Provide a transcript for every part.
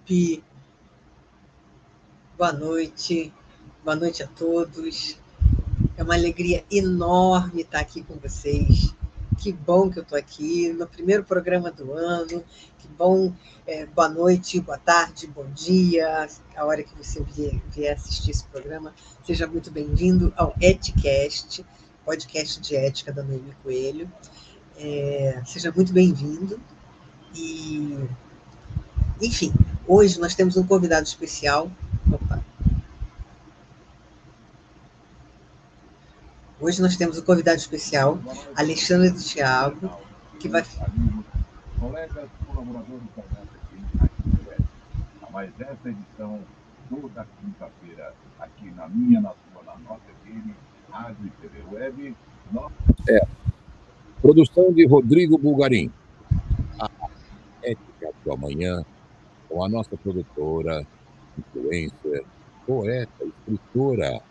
equipe, boa noite a todos. É uma alegria enorme estar aqui com vocês. Que bom que eu estou aqui no primeiro programa do ano. Que bom, boa noite, boa tarde, bom dia, a hora que você vier assistir esse programa. Seja muito bem-vindo ao Eticast, podcast de ética da Noemi Coelho. Seja muito bem-vindo. E, enfim, hoje nós temos um convidado especial. Hoje nós temos um convidado especial, Alexandre do Thiago, que vai... Colegas, colaboradores da nossa Rádio Web. Mas essa edição, toda quinta-feira, aqui na minha, na sua, na nossa FM, Rádio e TV Web. Produção de Rodrigo Bulgarim. A Ética do Amanhã, com a nossa produtora, influencer, poeta, escritora.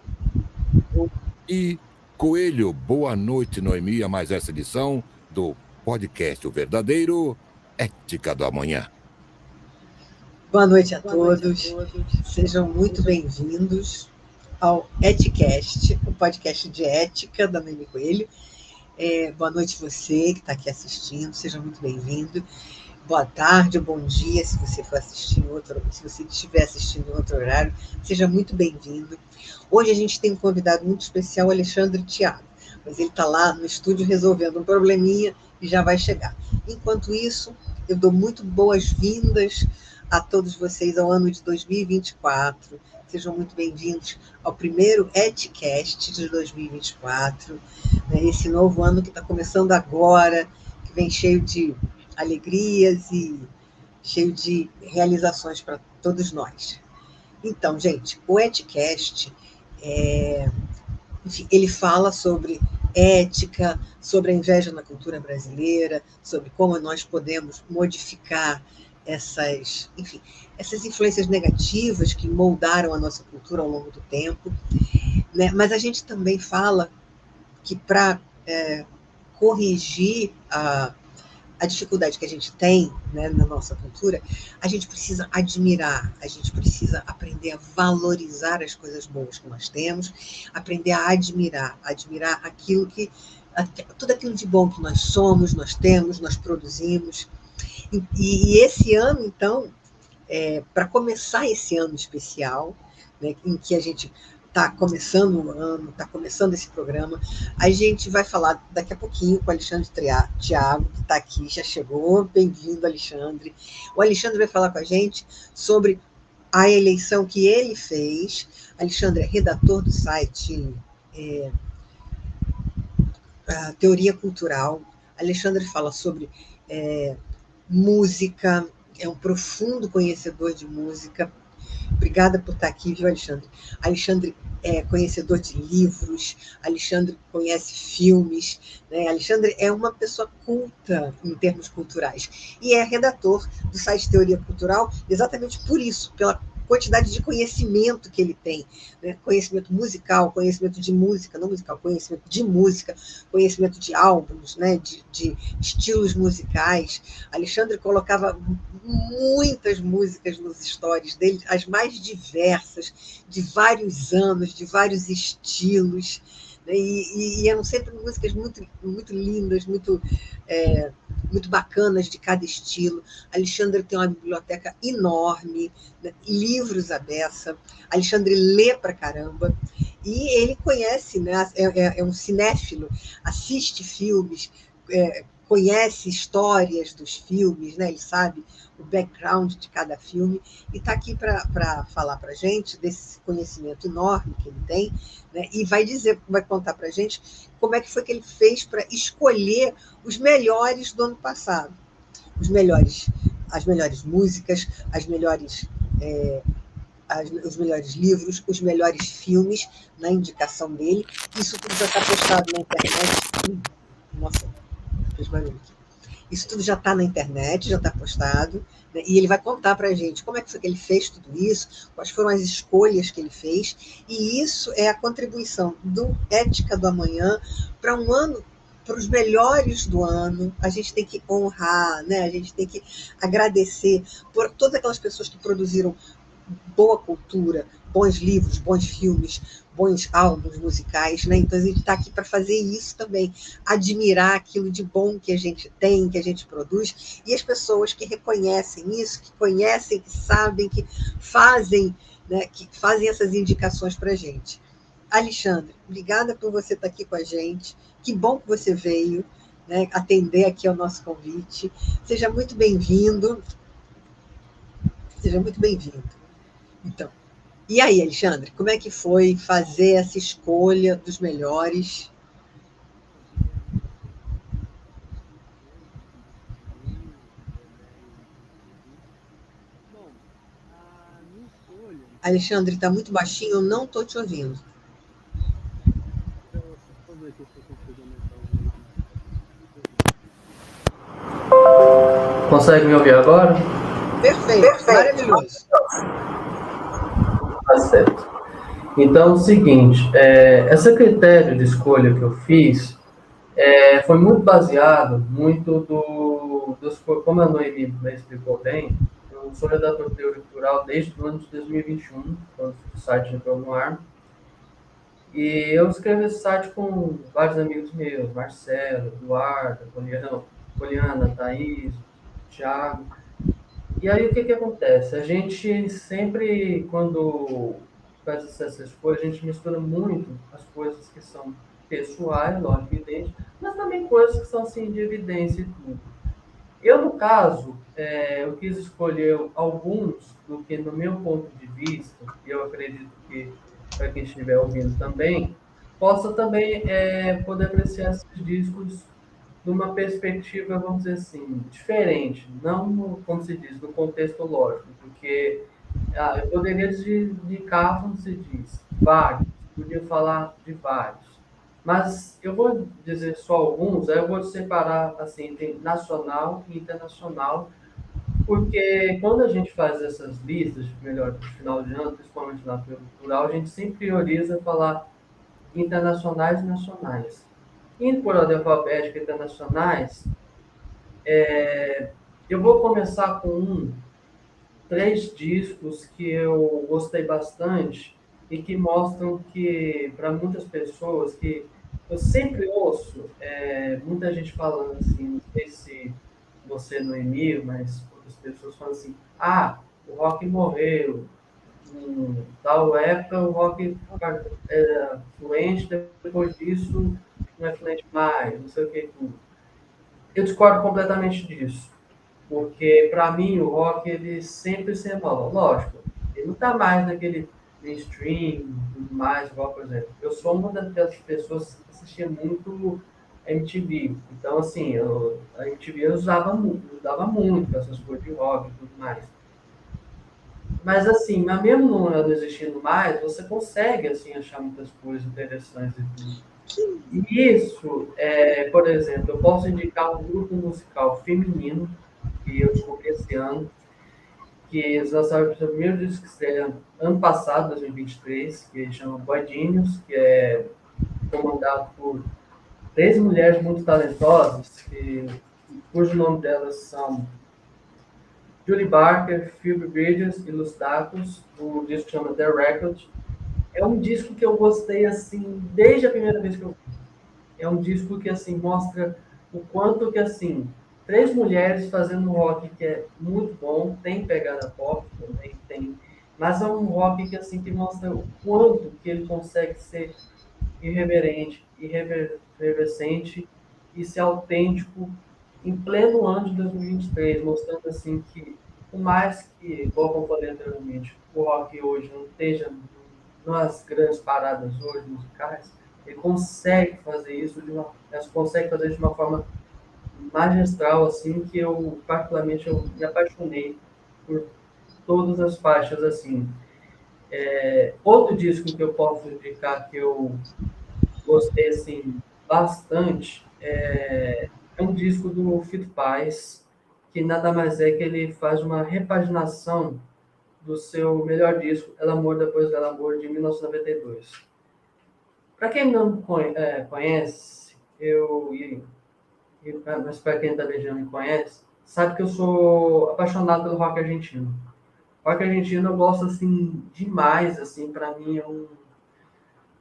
E Coelho, boa noite, Noemi, a mais essa edição do podcast O Verdadeiro Ética do Amanhã. Boa noite a todos. Sejam muito bem-vindos ao Eticast, o podcast de ética da Noemi Coelho. Boa noite você que está aqui assistindo, seja muito bem-vindo. Boa tarde ou bom dia, se você for assistir se você estiver assistindo em outro horário, seja muito bem-vindo. Hoje a gente tem um convidado muito especial, Alexandre Thiago, mas ele está lá no estúdio resolvendo um probleminha e já vai chegar. Enquanto isso, eu dou muito boas-vindas a todos vocês ao ano de 2024. Sejam muito bem-vindos ao primeiro Eticast de 2024, esse novo ano que está começando agora, que vem cheio de alegrias e cheio de realizações para todos nós. Então, gente, o Eticast, enfim, ele fala sobre ética, sobre a inveja na cultura brasileira, sobre como nós podemos modificar essas influências negativas que moldaram a nossa cultura ao longo do tempo, né? Mas a gente também fala que para corrigir a dificuldade que a gente tem, né, na nossa cultura, a gente precisa admirar, a gente precisa aprender a valorizar as coisas boas que nós temos, aprender a admirar aquilo tudo aquilo de bom que nós somos, nós temos, nós produzimos. E esse ano, então, para começar esse ano especial, né, em que a gente está começando o ano, está começando esse programa, a gente vai falar daqui a pouquinho com o Alexandre Thiago, que está aqui, já chegou. Bem-vindo, Alexandre. O Alexandre vai falar com a gente sobre a eleição que ele fez. Alexandre é redator do site Teoria Cultural. Alexandre fala sobre música, é um profundo conhecedor de música. Obrigada por estar aqui, viu, Alexandre? Alexandre é conhecedor de livros, Alexandre conhece filmes, né? Alexandre é uma pessoa culta em termos culturais e é redator do site Teoria Cultural exatamente por isso, pela quantidade de conhecimento que ele tem, né? Conhecimento musical, conhecimento de música, não musical, conhecimento de música, conhecimento de álbuns, né? de estilos musicais. Alexandre colocava muitas músicas nos stories dele, as mais diversas, de vários anos, de vários estilos, né? E eram sempre músicas muito, muito lindas, muito bacanas de cada estilo. Alexandre tem uma biblioteca enorme, né? Livros à beça. Alexandre lê pra caramba e ele conhece, né? É um cinéfilo, assiste filmes, conhece histórias dos filmes, né? Ele sabe o background de cada filme e está aqui para falar para a gente desse conhecimento enorme que ele tem, né? E vai contar para a gente como é que foi que ele fez para escolher os melhores do ano passado, as melhores músicas, os melhores livros, os melhores filmes na indicação dele. Isso tudo já está postado na internet. Nossa, fez barulho aqui. Isso tudo já está na internet, já está postado, né? E ele vai contar para a gente como é que foi que ele fez tudo isso, quais foram as escolhas que ele fez, e isso é a contribuição do Ética do Amanhã para um ano para os melhores do ano, a gente tem que honrar, né? A gente tem que agradecer por todas aquelas pessoas que produziram boa cultura, bons livros, bons filmes, bons álbuns musicais, né? Então a gente está aqui para fazer isso também, admirar aquilo de bom que a gente tem, que a gente produz, e as pessoas que reconhecem isso, que conhecem, que sabem, que fazem, né? Que fazem essas indicações para a gente. Alexandre, obrigada por você estar aqui com a gente. Que bom que você veio, né, atender aqui ao nosso convite. Seja muito bem-vindo. Seja muito bem-vindo. Então, e aí, Alexandre, como é que foi fazer essa escolha dos melhores? Alexandre, está muito baixinho, eu não estou te ouvindo. Consegue me ouvir agora? Perfeito, maravilhoso. Tá certo. Então, é o seguinte, esse critério de escolha que eu fiz foi muito baseado, como a Noemi explicou bem, eu sou redator de teoria cultural desde o ano de 2021, quando o site entrou no ar, e eu escrevo esse site com vários amigos meus, Marcelo, Eduardo, Poliana, Thaís, Thiago. E aí o que acontece? A gente sempre, quando faz essa escolha, a gente mistura muito as coisas que são pessoais, lógico, evidente, mas também coisas que são assim de evidência e tudo. Eu, no caso, eu quis escolher alguns do que, no meu ponto de vista, e eu acredito que para quem estiver ouvindo também, possa também poder apreciar esses discos numa perspectiva, vamos dizer assim, diferente, não, como se diz, no contexto lógico, porque eu poderia indicar, como se diz, vários, podia falar de vários, mas eu vou dizer só alguns, aí eu vou separar assim, entre nacional e internacional, porque quando a gente faz essas listas, melhor, de final de ano, principalmente na feira cultural, a gente sempre prioriza falar internacionais e nacionais. Indo por ordem alfabética internacionais, eu vou começar com três discos que eu gostei bastante e que mostram que, para muitas pessoas, que eu sempre ouço muita gente falando assim, não sei se você não é Emir, mas outras pessoas falam assim, o rock morreu, em tal época o rock era fluente, depois disso não é fluente mais, não sei o que tudo. Eu discordo completamente disso, porque para mim o rock ele sempre se renova. Lógico, ele não está mais naquele mainstream, tudo mais, igual, por exemplo. Eu sou uma daquelas pessoas que assistia muito MTV. Então, assim, a MTV eu usava muito essas coisas de rock e tudo mais. Mas, assim, mas mesmo não existindo mais, você consegue, assim, achar muitas coisas interessantes e tudo. E isso, por exemplo, eu posso indicar um grupo musical feminino que eu descobri esse ano, que eles lançaram o seu primeiro disco que estreia ano passado, 2023, que chama Boy Genius, que é comandado por três mulheres muito talentosas, cujo nome delas são Julie Barker, Phoebe Bridgers e Luz Dacus. O disco chama The Record. É um disco que eu gostei assim desde a primeira vez que eu vi. É um disco que assim mostra o quanto que assim três mulheres fazendo um rock que é muito bom, tem pegada pop também tem, mas é um rock que assim que mostra o quanto que ele consegue ser irreverente, irreverscente e ser autêntico em pleno ano de 2023, mostrando assim que por mais que, igual eu falei anteriormente, o rock hoje não esteja nas grandes paradas hoje musicais, ele consegue fazer isso consegue fazer de uma forma magistral, assim, que eu particularmente eu me apaixonei por todas as faixas, assim. Outro disco que eu posso indicar que eu gostei, assim, bastante é um disco do Fito Paz, que nada mais é que ele faz uma repaginação do seu melhor disco, El Amor Depois del Amor, de 1992. Para quem não conhece, Mas para quem também já me conhece, sabe que eu sou apaixonado pelo rock argentino. Rock argentino eu gosto, assim, demais, assim, para mim é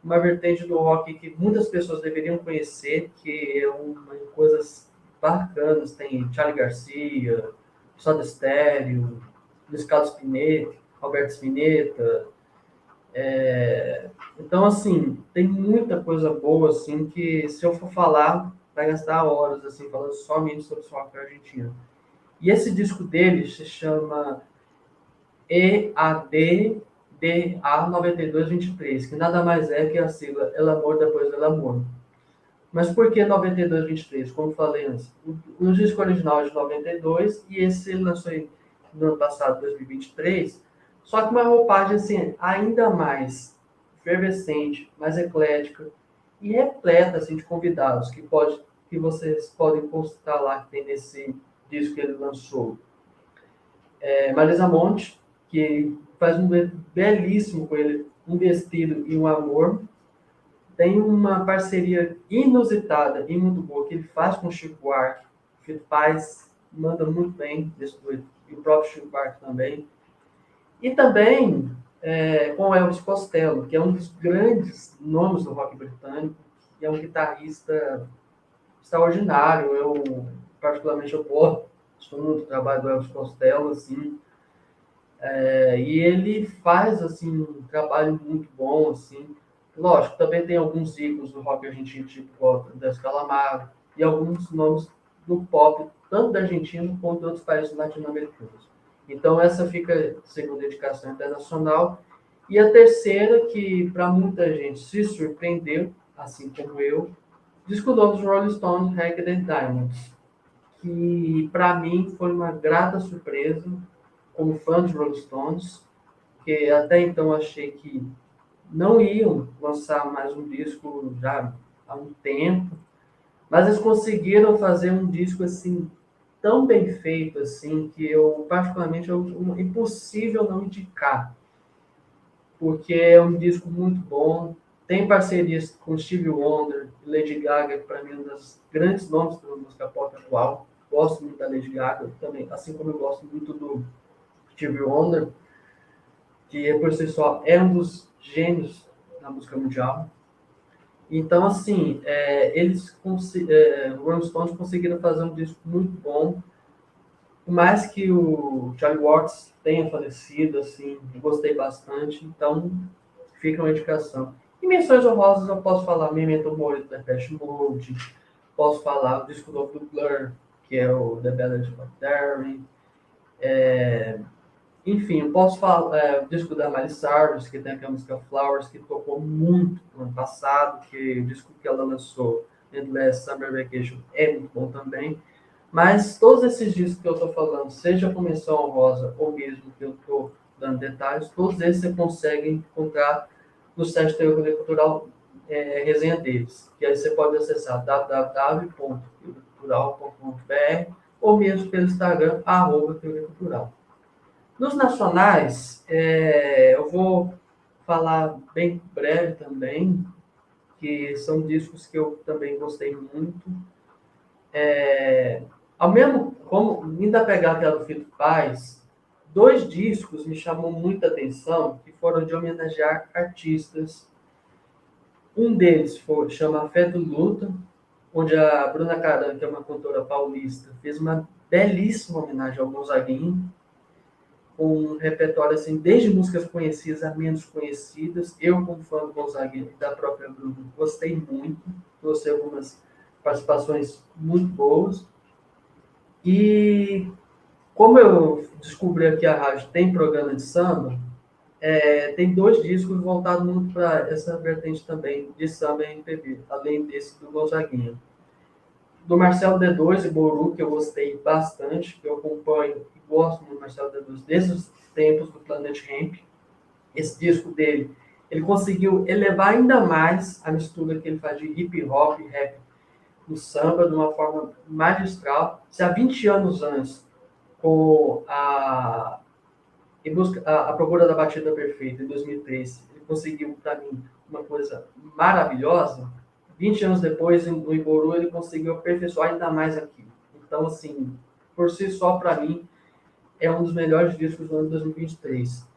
uma vertente do rock que muitas pessoas deveriam conhecer, que é uma coisas bacanas. Tem Charly Garcia, Soda Stereo, Luiz Carlos Spinetta, Alberto Spinetta. Então, assim, tem muita coisa boa, assim, que se eu for falar, vai gastar horas, assim, falando somente sobre o rock argentino. E esse disco dele se chama EADDA 9223, que nada mais é que a sigla El Amor depois del Amor. Mas por que 9223? Como falei antes, o disco original é de 92 e esse ele lançou no ano passado, 2023, só que uma roupagem assim, ainda mais efervescente, mais eclética e repleta assim, de convidados que vocês podem consultar lá, que tem nesse disco que ele lançou. Marisa Monte, que faz um dueto belíssimo com ele, Um Vestido e um Amor. Tem uma parceria inusitada e muito boa que ele faz com o Chico Buarque. O Fito Paz manda muito bem nesse dueto, e o próprio Chico Buarque também. E também com o Elvis Costello, que é um dos grandes nomes do rock britânico, e é um guitarrista extraordinário. Particularmente, eu gosto muito do trabalho do Elvis Costello, assim. E ele faz, assim, um trabalho muito bom, assim. Lógico, também tem alguns ícones do rock argentino, tipo Andrés Calamaro, e alguns nomes do pop, tanto da Argentina quanto de outros países latino-americanos. Então, essa fica a segunda indicação internacional. E a terceira, que para muita gente se surpreendeu, assim como eu, disco novo dos Rolling Stones, Ragged and Diamonds, que para mim foi uma grata surpresa, como fã dos Rolling Stones, que até então achei que não iam lançar mais um disco já há um tempo, mas eles conseguiram fazer um disco assim tão bem feito assim que eu particularmente é impossível não indicar, porque é um disco muito bom. Tem parcerias com Stevie Wonder e Lady Gaga, que para mim é um dos grandes nomes da música pop atual. Gosto muito da Lady Gaga também, assim como eu gosto muito do Stevie Wonder, que por si só é um dos gênios da música mundial. Então, assim, Rolling Stones conseguiram fazer um disco muito bom. Por mais que o Charlie Watts tenha falecido, assim, eu gostei bastante. Então, fica uma indicação. E menções honrosas eu posso falar Memento Mori do Depeche Mode, posso falar o disco novo do Blur, que é o The Ballad of Darren. Enfim, eu posso falar o disco da Miley Cyrus, que tem aquela música Flowers, que tocou muito no ano passado, que o disco que ela lançou, Endless Summer Vacation, é muito bom também. Mas todos esses discos que eu estou falando, seja com menção honrosa ou mesmo que eu estou dando detalhes, todos esses você consegue encontrar no site da Teoria Cultural, resenha deles. Que aí você pode acessar www.teoriacultural.com.br ou mesmo pelo Instagram, @Teoria Cultural. Nos nacionais, eu vou falar bem breve também, que são discos que eu também gostei muito. Ao mesmo, como ainda pegar aquela do Fito Paz, dois discos me chamam muita atenção, que foram de homenagear artistas. Um deles chama Afeto e Luta, onde a Bruna Caran, que é uma cantora paulista, fez uma belíssima homenagem ao Gonzaguinho, com um repertório assim, desde músicas conhecidas a menos conhecidas. Eu, como fã do Gonzaga e da própria Bruna, gostei muito, trouxe algumas participações muito boas. E como eu descobri aqui a rádio tem programa de samba, tem dois discos voltados muito para essa vertente também, de samba e MPB, além desse do Gonzaguinha. Do Marcelo D2 e Boru, que eu gostei bastante, que eu acompanho e gosto do Marcelo D2 desde os tempos do Planet Hemp. Esse disco dele, ele conseguiu elevar ainda mais a mistura que ele faz de hip hop e rap no samba de uma forma magistral. Se há 20 anos antes, com a Procura da Batida Perfeita, em 2003, ele conseguiu, para mim, uma coisa maravilhosa. 20 anos depois, no Iboru, ele conseguiu aperfeiçoar ainda mais aquilo. Então, assim, por si só, para mim, é um dos melhores discos do ano 2023.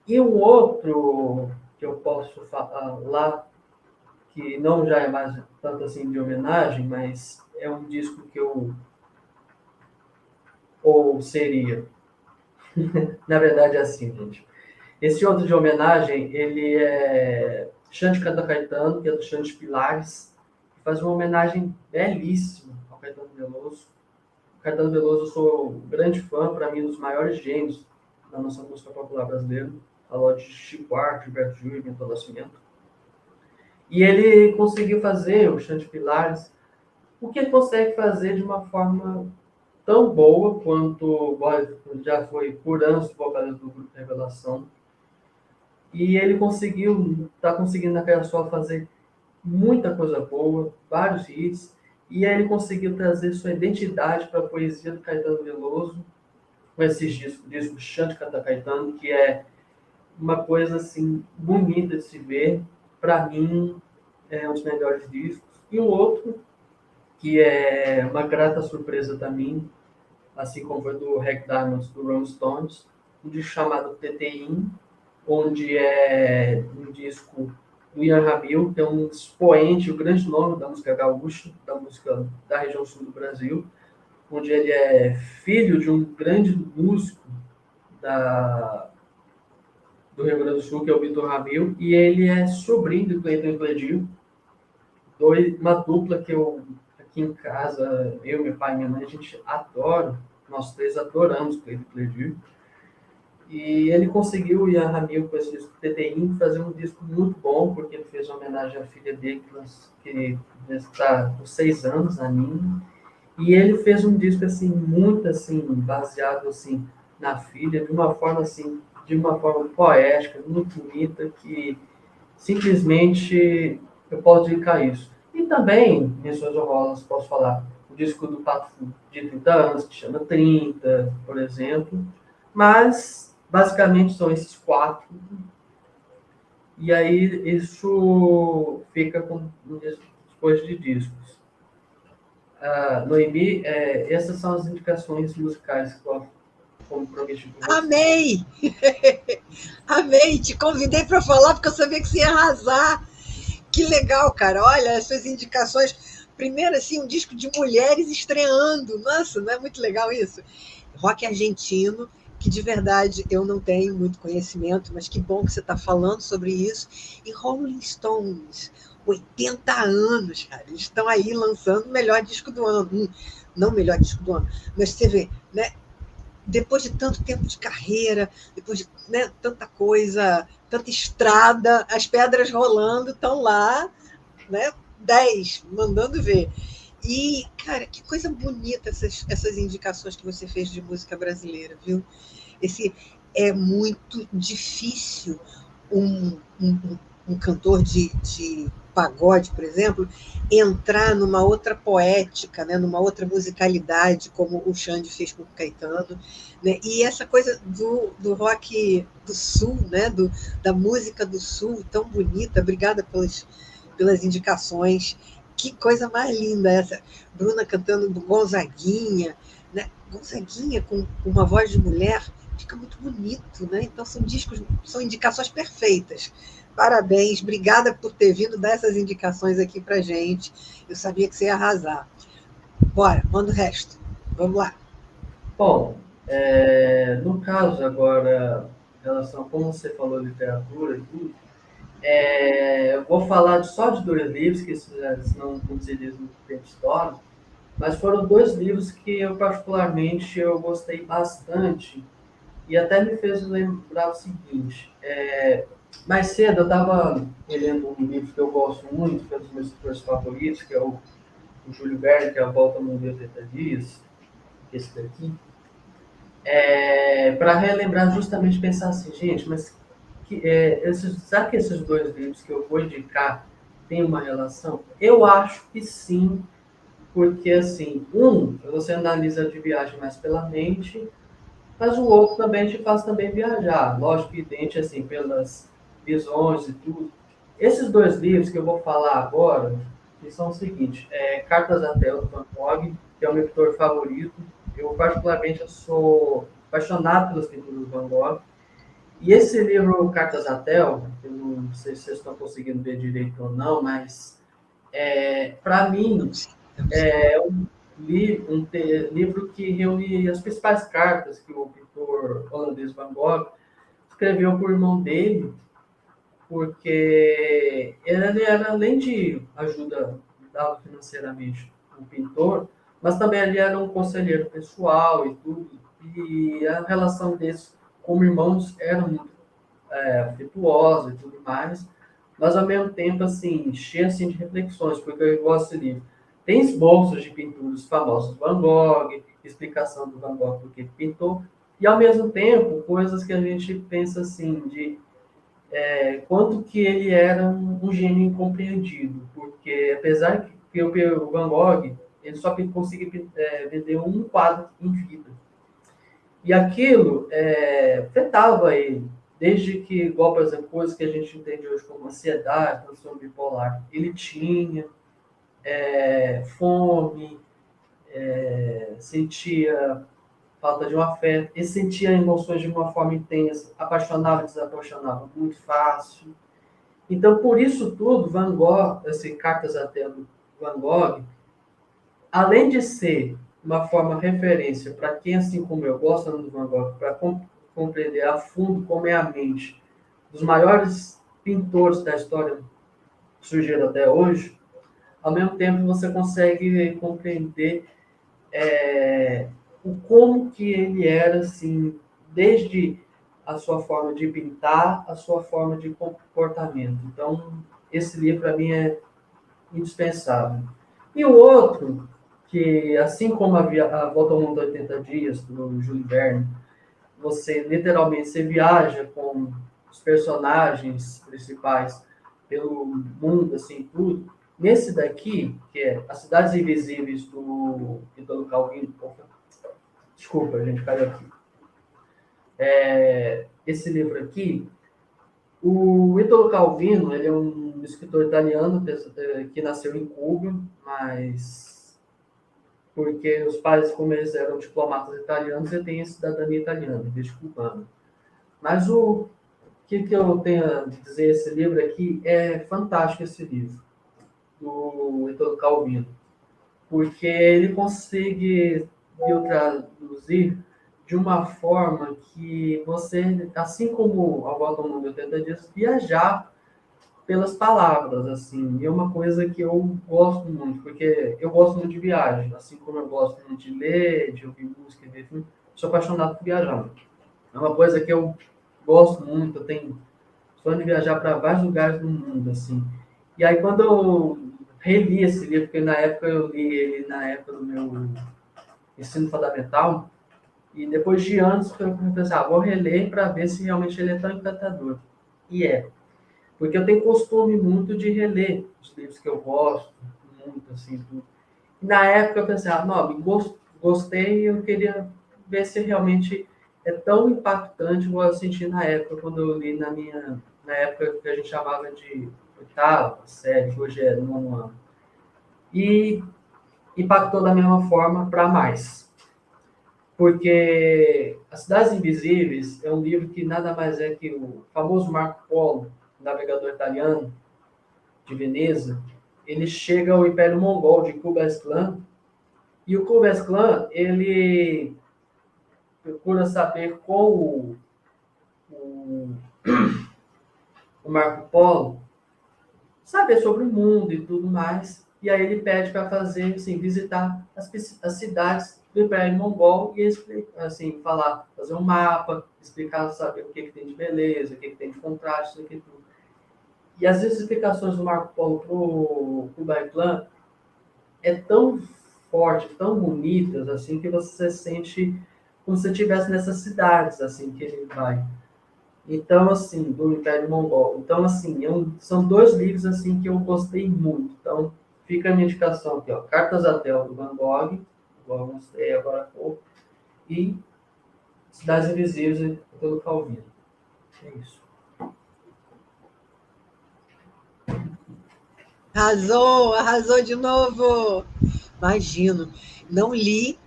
E um outro que eu posso falar, que não já é mais tanto assim de homenagem, mas é um disco que eu, ou seria, na verdade é assim, gente. Esse outro de homenagem, ele é Xande Canta Caetano, que é do Xande Pilares, que faz uma homenagem belíssima ao Caetano Veloso. O Caetano Veloso, eu sou um grande fã, para mim, um dos maiores gênios da nossa música popular brasileira. Falou de Chico Buarque, Gilberto Gil e Milton Nascimento. E ele conseguiu fazer, o Xande Pilares, o que ele consegue fazer de uma forma tão boa quanto já foi por anos o vocalista do Grupo Revelação. E ele está conseguindo naquela só fazer muita coisa boa, vários hits, e aí ele conseguiu trazer sua identidade para a poesia do Caetano Veloso, com esses discos Xande Canta Caetano, que é uma coisa assim bonita de se ver. Para mim, é um dos melhores discos. E o outro, que é uma grata surpresa também, assim como foi do Hank Diamonds, do Rolling Stones, um disco chamado TTI, onde é um disco do Ian Ramil, que é um expoente, o grande nome da música gaúcha, da música da região sul do Brasil, onde ele é filho de um grande músico do Rio Grande do Sul, que é o Vitor Ramil, e ele é sobrinho do Cleiton e Cledio, uma dupla que eu, aqui em casa, eu, meu pai e minha mãe, a gente adora, nós três adoramos Cleiton e Cledio. E ele conseguiu, o Ian Ramil, com esse disco TTI, fazer um disco muito bom, porque ele fez uma homenagem à filha dele, que está com 6 anos, a Nina. E ele fez um disco, assim, muito, assim, baseado, assim, na filha, de uma forma poética, muito bonita, que simplesmente eu posso dedicar isso. E também, menções honrosas, posso falar, o disco do Pato Fu, de 30 anos, que chama 30, por exemplo. Mas, basicamente, são esses 4. E aí, isso fica com depois de discos. Noemi, essas são as indicações musicais que eu como prometi com você. Amei! Amei! Te convidei para falar porque eu sabia que você ia arrasar. Que legal, cara. Olha, essas indicações. Primeiro, assim, um disco de mulheres estreando. Nossa, não é muito legal isso? Rock argentino, que de verdade eu não tenho muito conhecimento, mas que bom que você está falando sobre isso. E Rolling Stones, 80 anos, cara. Eles estão aí lançando o melhor disco do ano. Não o melhor disco do ano, mas você vê, né? Depois de tanto tempo de carreira, depois de, né, tanta coisa, tanta estrada, as pedras rolando, estão lá, né, 10, mandando ver. E, cara, que coisa bonita essas indicações que você fez de música brasileira, viu? É muito difícil um cantor de pagode, por exemplo, entrar numa outra poética, né, numa outra musicalidade, como o Xande fez com o Caetano. Né? E essa coisa do rock do Sul, né, da música do Sul, tão bonita. Obrigada pelas indicações. Que coisa mais linda essa. Bruna cantando Gonzaguinha, né? Gonzaguinha com uma voz de mulher, fica muito bonito, né? Então são indicações perfeitas. Parabéns, obrigada por ter vindo dar essas indicações aqui para gente. Eu sabia que você ia arrasar. Bora, manda o resto. Vamos lá. Bom, no caso agora, em relação a como você falou literatura e tudo, eu vou falar só de 2 livros, que senão não seria muito tempo de história, mas foram 2 livros que eu particularmente eu gostei bastante e até me fez lembrar o seguinte. Mais cedo eu estava lendo um livro que eu gosto muito, que é um dos meus escritores favoritos, que é o Júlio Verne, que é A Volta ao Mundo em 80 Dias, esse daqui, para relembrar justamente, pensar assim, gente, mas será que esses 2 livros que eu vou indicar têm uma relação? Eu acho que sim, porque assim, você analisa de viagem mais pela mente, mas o outro também te faz também viajar. Lógico que dente, assim, pelas visões e tudo. Esses dois livros que eu vou falar agora, que são o seguinte, Cartas a Theo, do Van Gogh, que é o meu pintor favorito. Eu, particularmente, eu sou apaixonado pelas pinturas do Van Gogh. E esse livro, Cartas a Theo, eu não sei se vocês estão conseguindo ver direito ou não, mas, para mim, é um livro que reúne as principais cartas que o pintor holandês Van Gogh escreveu para o irmão dele, porque ele era, além de ajuda, dava financeiramente o pintor, mas também ele era um conselheiro pessoal e tudo, e a relação deles como irmãos era muito afetuosa e tudo mais, mas ao mesmo tempo, assim, cheia assim, de reflexões, porque eu gosto desse livro. Tem esboços de pinturas famosos do Van Gogh, explicação do Van Gogh porque pintou, e ao mesmo tempo, coisas que a gente pensa assim, de quanto que ele era um gênio incompreendido, porque apesar que o Van Gogh ele só conseguia vender um quadro em vida. E aquilo afetava ele, desde que, igual, por exemplo, coisas que a gente entende hoje como ansiedade, transtorno bipolar, ele tinha fome, sentia falta de um afeto, ele sentia emoções de uma forma intensa, apaixonava e desapaixonava muito fácil. Então, por isso tudo, Van Gogh, Cartas até do Van Gogh, além de ser uma forma referência para quem, assim como eu, gosta do Van Gogh, para compreender a fundo como é a mente dos maiores pintores da história que surgiram até hoje, ao mesmo tempo você consegue compreender o como que ele era, assim, desde a sua forma de pintar, a sua forma de comportamento. Então, esse livro, para mim, é indispensável. E o outro, que assim como a Volta ao Mundo em 80 Dias, do Júlio Verne, você literalmente você viaja com os personagens principais pelo mundo, assim, tudo. Nesse daqui, que é As Cidades Invisíveis, do Italo Calvino, desculpa, a gente caiu aqui. Esse livro aqui, o Italo Calvino, ele é um escritor italiano que nasceu em Cuba, mas porque os pais, como eles eram diplomatas italianos, ele tem a cidadania italiana, em vez de cubana. Mas o que eu tenho a dizer esse livro aqui é fantástico esse livro, do Italo Calvino, porque ele consegue traduzir de uma forma que você, assim como a Volta ao Mundo em 80 Dias, viajar pelas palavras, assim, e é uma coisa que eu gosto muito, porque eu gosto muito de viagem, assim como eu gosto muito de ler, de ouvir música, de ver filme, sou apaixonado por viajar. É uma coisa que eu gosto muito, eu tenho sonho de viajar para vários lugares do mundo, assim. E aí quando eu reli esse livro, porque na época eu li ele na época do meu ensino fundamental, e depois de anos eu pensei, vou reler para ver se realmente ele é tão encantador. E é. Porque eu tenho costume muito de reler os livros que eu gosto, muito, assim, tudo. E na época eu pensei, não, gostei e eu queria ver se realmente é tão impactante como eu senti na época, quando eu li na época que a gente chamava de oitava série, que hoje é nono ano. E impactou da mesma forma para mais. Porque As Cidades Invisíveis é um livro que nada mais é que o famoso Marco Polo, navegador italiano, de Veneza, ele chega ao Império Mongol de Kublai Khan, e o Kublai Khan, ele procura saber com o, o Marco Polo, saber sobre o mundo e tudo mais, e aí ele pede para fazer, assim, visitar as cidades do Império Mongol e assim, falar, fazer um mapa, explicar, saber o que tem de beleza, o que tem de contraste, o que tudo. E as explicações do Marco Polo para o Kublai Khan é tão forte, tão bonitas, assim, que você sente como se estivesse nessas cidades, assim, que ele vai. Então, assim, do Império Mongol. Então, assim, são dois livros, assim, que eu gostei muito. Então, fica a minha indicação aqui, ó. Cartas a Theo, do Van Gogh, igual eu mostrei agora há pouco, e Cidades Invisíveis, pelo Calvino. É isso. Arrasou de novo! Imagino. Não li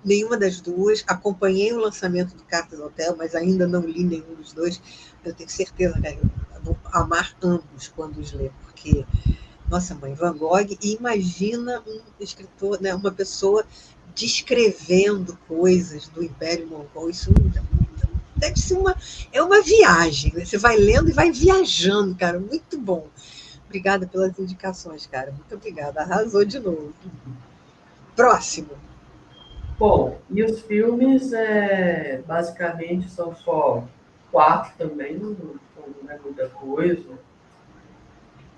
nenhuma das duas, acompanhei o lançamento do Cartas ao Hotel, mas ainda não li nenhum dos dois. Eu tenho certeza, cara, eu vou amar ambos quando os ler, porque, nossa mãe, Van Gogh, e imagina um escritor, né, uma pessoa descrevendo coisas do Império Mongol, isso deve ser uma viagem, né? Você vai lendo e vai viajando, cara, muito bom. Obrigada pelas indicações, cara, muito obrigada, arrasou de novo. Próximo. Bom, e os filmes, basicamente, são só 4 também, não é muita coisa.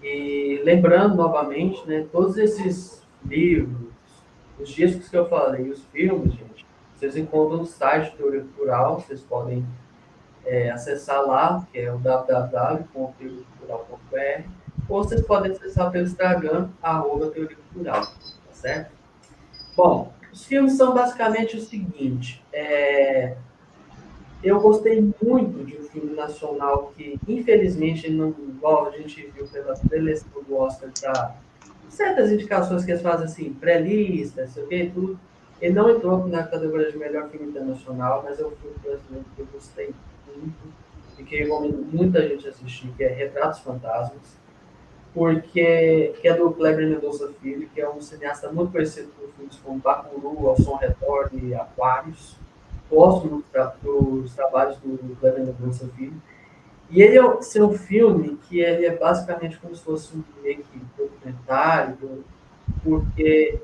E lembrando novamente, né, todos esses livros, os discos que eu falei, os filmes, gente, vocês encontram no site do Teoria Cultural, vocês podem acessar lá, que é o www.teoriacultural.br, ou vocês podem acessar pelo Instagram, @Teoria Cultural, tá certo? Bom, os filmes são basicamente o seguinte, eu gostei muito de um filme nacional que, infelizmente, não, igual a gente viu pela preleção do Oscar, tá, certas indicações que eles fazem assim, pré-lista, sei o que, tudo. Ele não entrou na categoria de melhor filme internacional, mas é um filme brasileiro que eu gostei muito e que eu recomendo muita gente assistir, que é Retratos Fantasmas, porque que é do Kleber Mendonça Filho, que é um cineasta muito conhecido por filmes como Bacuru, Ao Som Retorno e Aquários. Gosto muito dos trabalhos do Kleber Mendonça Filho. E ele é um filme que ele é basicamente como se fosse um meio que documentário, porque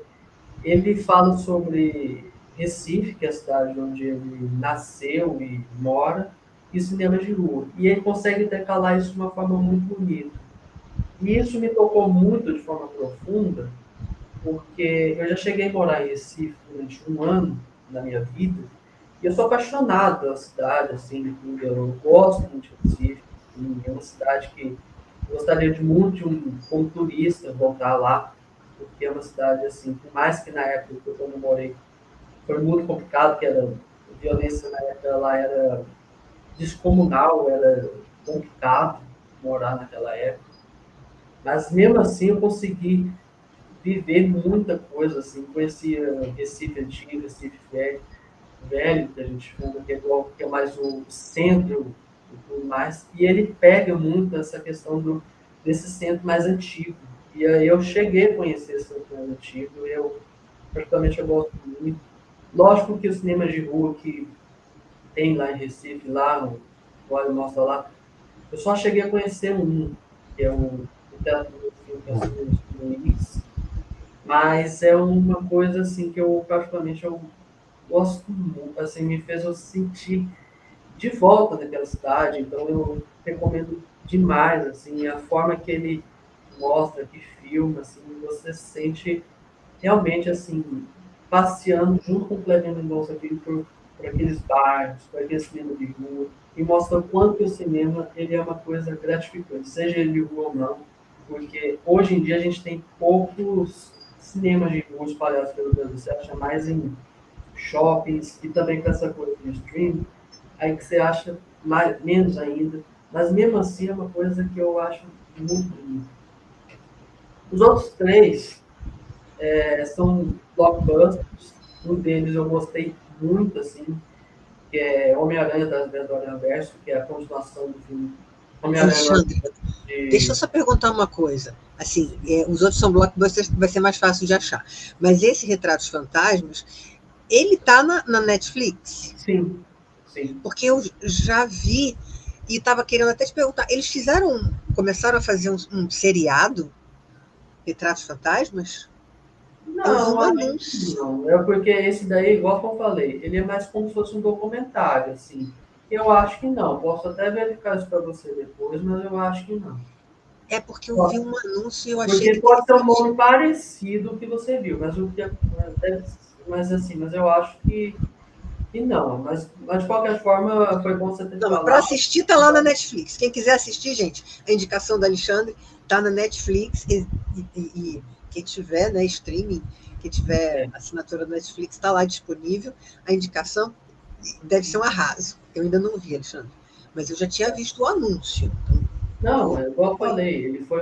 ele fala sobre Recife, que é a cidade onde ele nasceu e mora, e cinema de rua. E ele consegue intercalar isso de uma forma muito bonita. E isso me tocou muito de forma profunda, porque eu já cheguei a morar em Recife durante um ano da minha vida, e eu sou apaixonado pela cidade, assim, eu gosto muito de Recife, é uma cidade que eu gostaria de muito, como turista, voltar lá, porque é uma cidade, assim, por mais que na época que eu morei foi muito complicado, que a violência na época lá era descomunal, era complicado morar naquela época, mas mesmo assim eu consegui viver muita coisa, assim, conhecia Recife Antigo, Recife Velho, que a gente chama, que é mais o centro e tudo mais, e ele pega muito essa questão desse centro mais antigo. E aí eu cheguei a conhecer esse centro mais antigo, praticamente eu gosto muito. Lógico que os cinemas de rua que tem lá em Recife, lá no Olha Mostra Lá, eu só cheguei a conhecer um, que é o Teatro do Filme, que é o Cine Luiz, mas é uma coisa assim que eu particularmente eu gosto muito, assim, me fez eu sentir de volta naquela cidade, então eu recomendo demais, assim, a forma que ele mostra, que filma, assim, você se sente realmente, assim, passeando junto com o Cleber Mendonça Filho por aqueles bairros, por aquele cinema de rua, e mostra o quanto que o cinema ele é uma coisa gratificante, seja ele de rua ou não, porque hoje em dia a gente tem poucos cinemas de rua espalhados pelo Brasil, você acha mais em shoppings e também com essa coisa de streaming, aí que você acha menos ainda, mas mesmo assim é uma coisa que eu acho muito bonita. Os outros três são blockbusters, um deles eu gostei muito, assim, que é Homem-Aranha das Vendas do Aranha-Verso, que é a continuação do filme Homem-Aranha Alexandre, deixa eu de... só perguntar uma coisa. Assim, os outros são blockbusters, vai ser mais fácil de achar. Mas esse Retratos Fantasmas, ele tá na Netflix? Sim, sim. Porque eu já vi e estava querendo até te perguntar. Eles começaram a fazer um seriado, Retratos Fantasmas? Eu vi Não, um acho que anúncio. não. É porque esse daí, igual que eu falei, ele é mais como se fosse um documentário, assim. Eu acho que não. Posso até verificar isso para você depois, mas eu acho que não. É porque eu vi um anúncio e eu achei Porque que de pode ser um repente. nome parecido que você viu, mas o que mas assim, mas eu acho que não. Mas de qualquer forma, foi bom você ter Não, mas para falado. assistir tá lá na Netflix. Quem quiser assistir, gente, a indicação do Alexandre tá na Netflix e quem tiver, né, streaming, quem tiver É, assinatura da Netflix, está lá disponível. A indicação deve ser um arraso. Eu ainda não vi, Alexandre, mas eu já tinha visto o anúncio. Então, Não, é igual eu falei, ele foi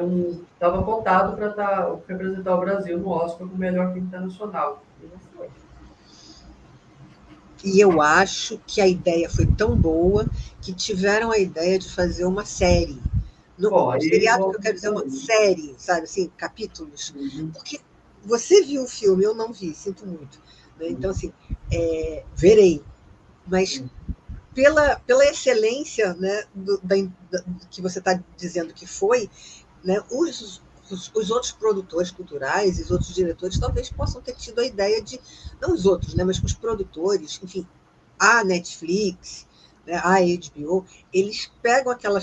estava cotado para representar o Brasil no Oscar como melhor filme internacional. E não foi. E eu acho que a ideia foi tão boa que tiveram a ideia de fazer uma série. Bom, Um aí seriado que igual eu eu quero dizer, uma falei. série, sabe assim, capítulos. Uhum, Porque você viu o filme, eu não vi, sinto muito. Né? Então, uhum, assim, verei. Mas uhum. pela excelência, né, do que você está dizendo que foi, né, os outros produtores culturais e os outros diretores talvez possam ter tido a ideia de, não os outros, né, mas os produtores, enfim, a Netflix, né, a HBO, eles pegam aquela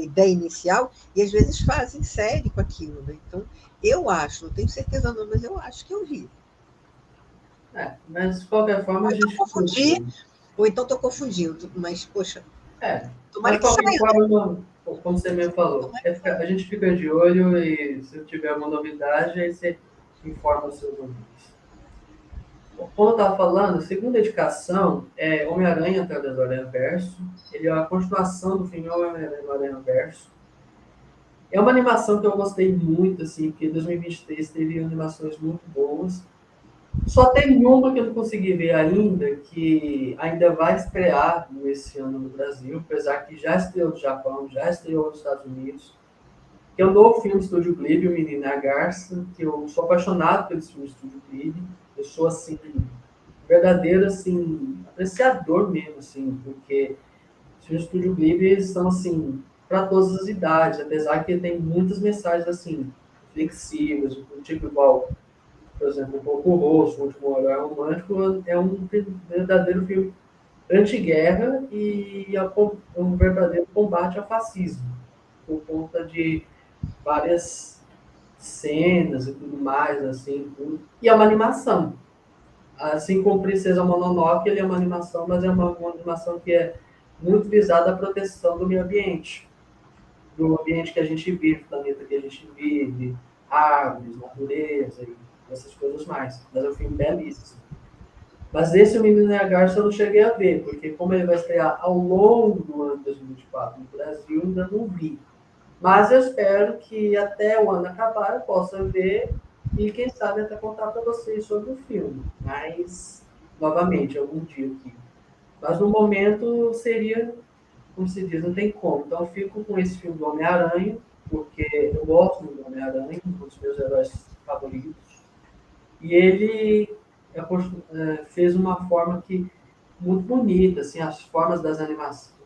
ideia inicial e às vezes fazem série com aquilo. Né? Então, eu acho, não tenho certeza não, mas eu acho que eu vi. Mas de qualquer forma Ou a então gente fica de confundi, olho. ou então estou confundindo, mas, poxa, Mas tomara de que qualquer saia, né? forma, como você mesmo falou, Tomara que saia. a gente fica de olho e se tiver uma novidade, aí você informa os seus ouvintes. Como eu estava falando, a segunda indicação é Homem-Aranha através do Aranha-Verso. Ele é a continuação do filme Homem-Aranha no Aranha-Verso. É uma animação que eu gostei muito, assim, porque 2023 teve animações muito boas. Só tem uma que eu não consegui ver ainda, que ainda vai estrear esse ano no Brasil, apesar que já estreou no Japão, já estreou nos Estados Unidos, que é o novo filme do Estúdio Ghibli, O Menino e a Garça, que eu sou apaixonado pelo filme do Estúdio Ghibli. Eu sou, assim, verdadeiro, assim, apreciador mesmo, assim, porque os filmes do Estúdio Ghibli, eles são, assim, para todas as idades, apesar que tem muitas mensagens, assim, flexíveis, tipo igual, por exemplo, o Pouco Rosso, O Último Olhar Romântico, é um verdadeiro filme anti-guerra e um verdadeiro combate ao fascismo, por conta de várias cenas e tudo mais, assim, tudo. E é uma animação. Assim como Princesa Mononoke, ele é uma animação, mas é uma animação que é muito visada à proteção do meio ambiente, do ambiente que a gente vive, do planeta que a gente vive, árvores, natureza e essas coisas mais. Mas é um filme belíssimo. Mas esse O Menino e a Garça eu não cheguei a ver, porque como ele vai estrear ao longo do ano de 2024 no Brasil, ainda não vi. Mas eu espero que até o ano acabar eu possa ver e, quem sabe, até contar para vocês sobre o filme. Mas, novamente, algum dia aqui. Mas no momento seria, como se diz, não tem como. Então eu fico com esse filme do Homem-Aranha, porque eu gosto do Homem-Aranha, um dos meus heróis favoritos. E ele fez uma forma que muito bonita, assim, as formas da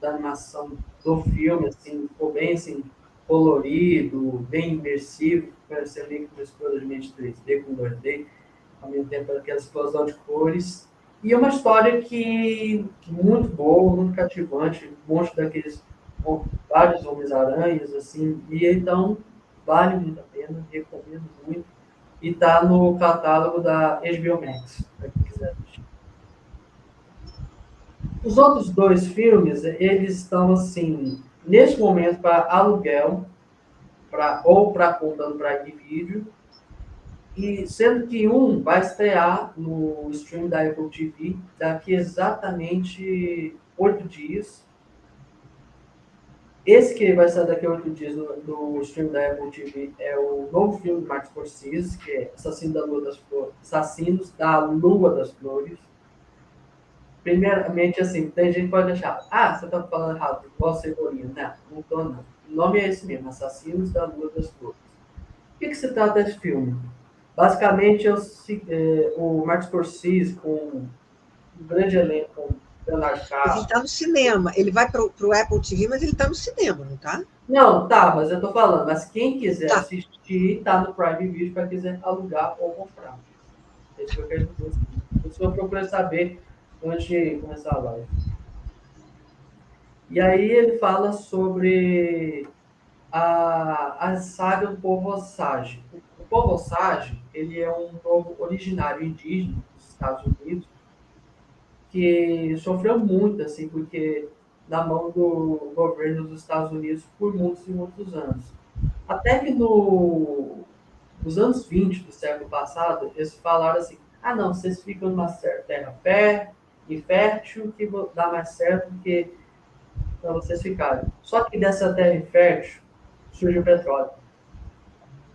animação do filme, assim, ficou bem, assim, colorido, bem imersivo, parecia meio que uma explosão de 3D com 2D, ao mesmo tempo aquela explosão de cores. E é uma história que muito boa, muito cativante, um monte daqueles vários Homens-Aranhas, assim, e então vale muito a pena, recomendo muito. E tá no catálogo da HBO Max, para quem quiser assistir. Os outros dois filmes, eles estão assim, neste momento para aluguel, ou para conta do Prime Video, e sendo que um vai estrear no stream da Apple TV daqui exatamente 8 dias. Esse que vai sair daqui a 8 dias no stream da Apple TV é o novo filme do Martin Scorsese, que é Assassinos da Lua das Flores. Primeiramente, assim, tem gente que pode achar, você tá falando errado, igual Cebolinha. Não tô, não. O nome é esse mesmo, Assassinos da Lua das Flores. O que se trata desse filme? Basicamente, o Martin Scorsese com um grande elenco, com Leonardo Mas ele DiCaprio. está no cinema. Ele vai para o Apple TV, mas ele está no cinema, não está? Não, tá, mas eu tô falando, mas quem quiser Tá. assistir, tá no Prime Video para quiser alugar ou comprar. É isso que eu quero dizer. Por isso que eu procuro saber antes de começar a live. E aí ele fala sobre a saga do povo Osage. O povo Osage, ele é um povo originário indígena dos Estados Unidos que sofreu muito, assim, porque na mão do governo dos Estados Unidos por muitos e muitos anos. Até que nos anos 20 do século passado, eles falaram assim, não, vocês ficam numa terra fértil, que dá mais certo, porque para vocês ficarem. Só que dessa terra infértil surge o petróleo.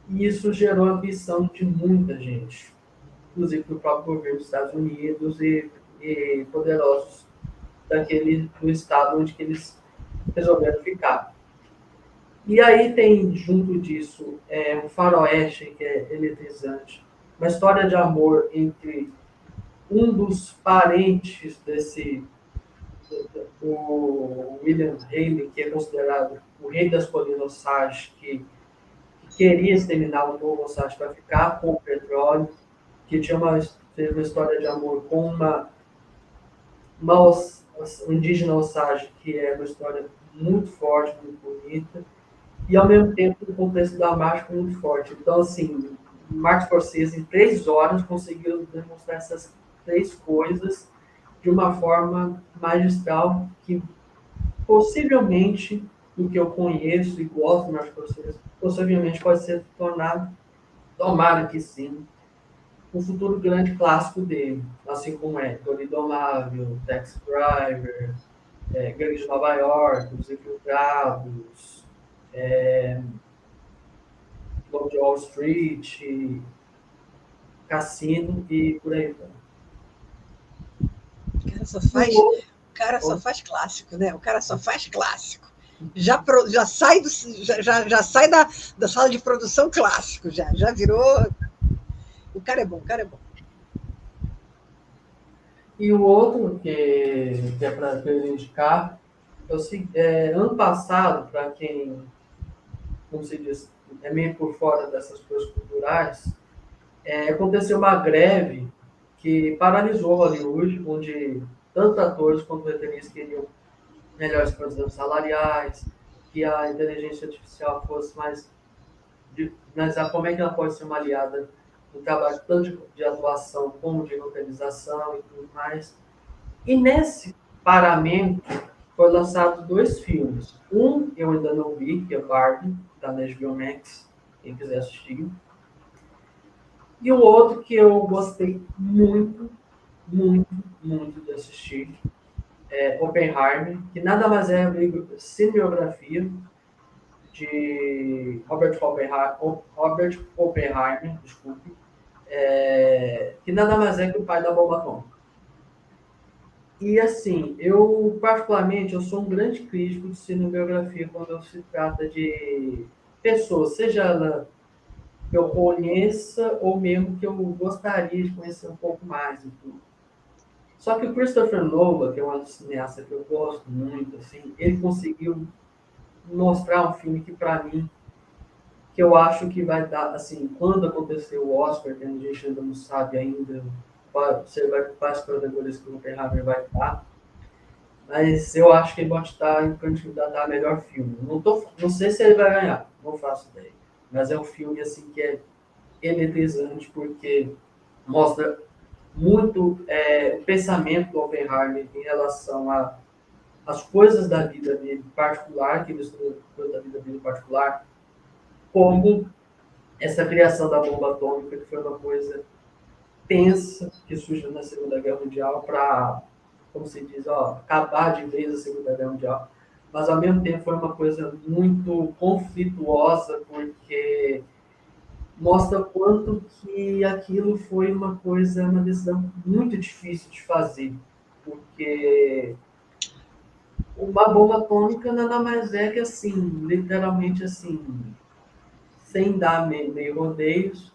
E isso gerou a ambição de muita gente, inclusive do próprio governo dos Estados Unidos e poderosos do estado onde que eles resolveram ficar. E aí tem, junto disso, um faroeste que é eletrizante, uma história de amor entre um dos parentes o William Haley, que é considerado o rei das colinas Osage, que queria exterminar o povo Osage para ficar com o petróleo, que teve uma história de amor com uma indígena Osage, que é uma história muito forte, muito bonita, e ao mesmo tempo o contexto dramático muito forte. Então, assim, Martin Scorsese, em 3 horas, conseguiu demonstrar essas 3 coisas de uma forma magistral que possivelmente, do que eu conheço e gosto de Martin Scorsese, possivelmente pode ser tornado, tomara que sim, um futuro grande clássico dele, assim como é Toro Indomável, Taxi Driver, Gangue de Nova York, Os Infiltrados, Lobo de Wall Street, Cassino e por aí vai. O cara só faz clássico, né? O cara só faz clássico. Já sai, já sai da sala de produção clássico, já virou. O cara é bom, o cara é bom. E o outro que é para eu indicar ano passado, para quem, como se diz, é meio por fora dessas coisas culturais, aconteceu uma greve que paralisou Hollywood, onde tanto atores quanto roteiristas queriam melhores condições salariais, que a inteligência artificial fosse mais... Mas como é que ela pode ser uma aliada no trabalho tanto de atuação como de localização e tudo mais. E nesse paramento foi lançado 2 filmes. Um eu ainda não vi, que é Barbie, da HBO Max, quem quiser assistir. E o outro que eu gostei muito, muito, muito de assistir é Oppenheimer, que nada mais é a cinebiografia de Robert Oppenheimer, desculpe, que nada mais é que o pai da bomba atômica. E assim, eu particularmente eu sou um grande crítico de cinebiografia quando se trata de pessoas, seja ela que eu conheça ou mesmo que eu gostaria de conhecer um pouco mais. Só que o Christopher Nolan, que é um cineasta que eu gosto muito, assim, ele conseguiu mostrar um filme que para mim, que eu acho que vai dar, assim, quando acontecer o Oscar, que a gente ainda não sabe ainda quais protagonistas que o Oppenheimer vai estar, mas eu acho que ele pode estar em candidato a melhor filme. Não sei se ele vai ganhar, não faço ideia. Mas é um filme assim que é eletrizante porque mostra muito o pensamento do Oppenheimer em relação às coisas da vida dele particular, que ele estudou da vida dele particular, como essa criação da bomba atômica, que foi uma coisa tensa que surgiu na Segunda Guerra Mundial para, como se diz, acabar de vez a Segunda Guerra Mundial. Mas, ao mesmo tempo, foi uma coisa muito conflituosa, porque mostra quanto que aquilo foi uma decisão muito difícil de fazer. Porque uma bomba atômica nada mais é que, assim, literalmente, assim, sem dar meio rodeios,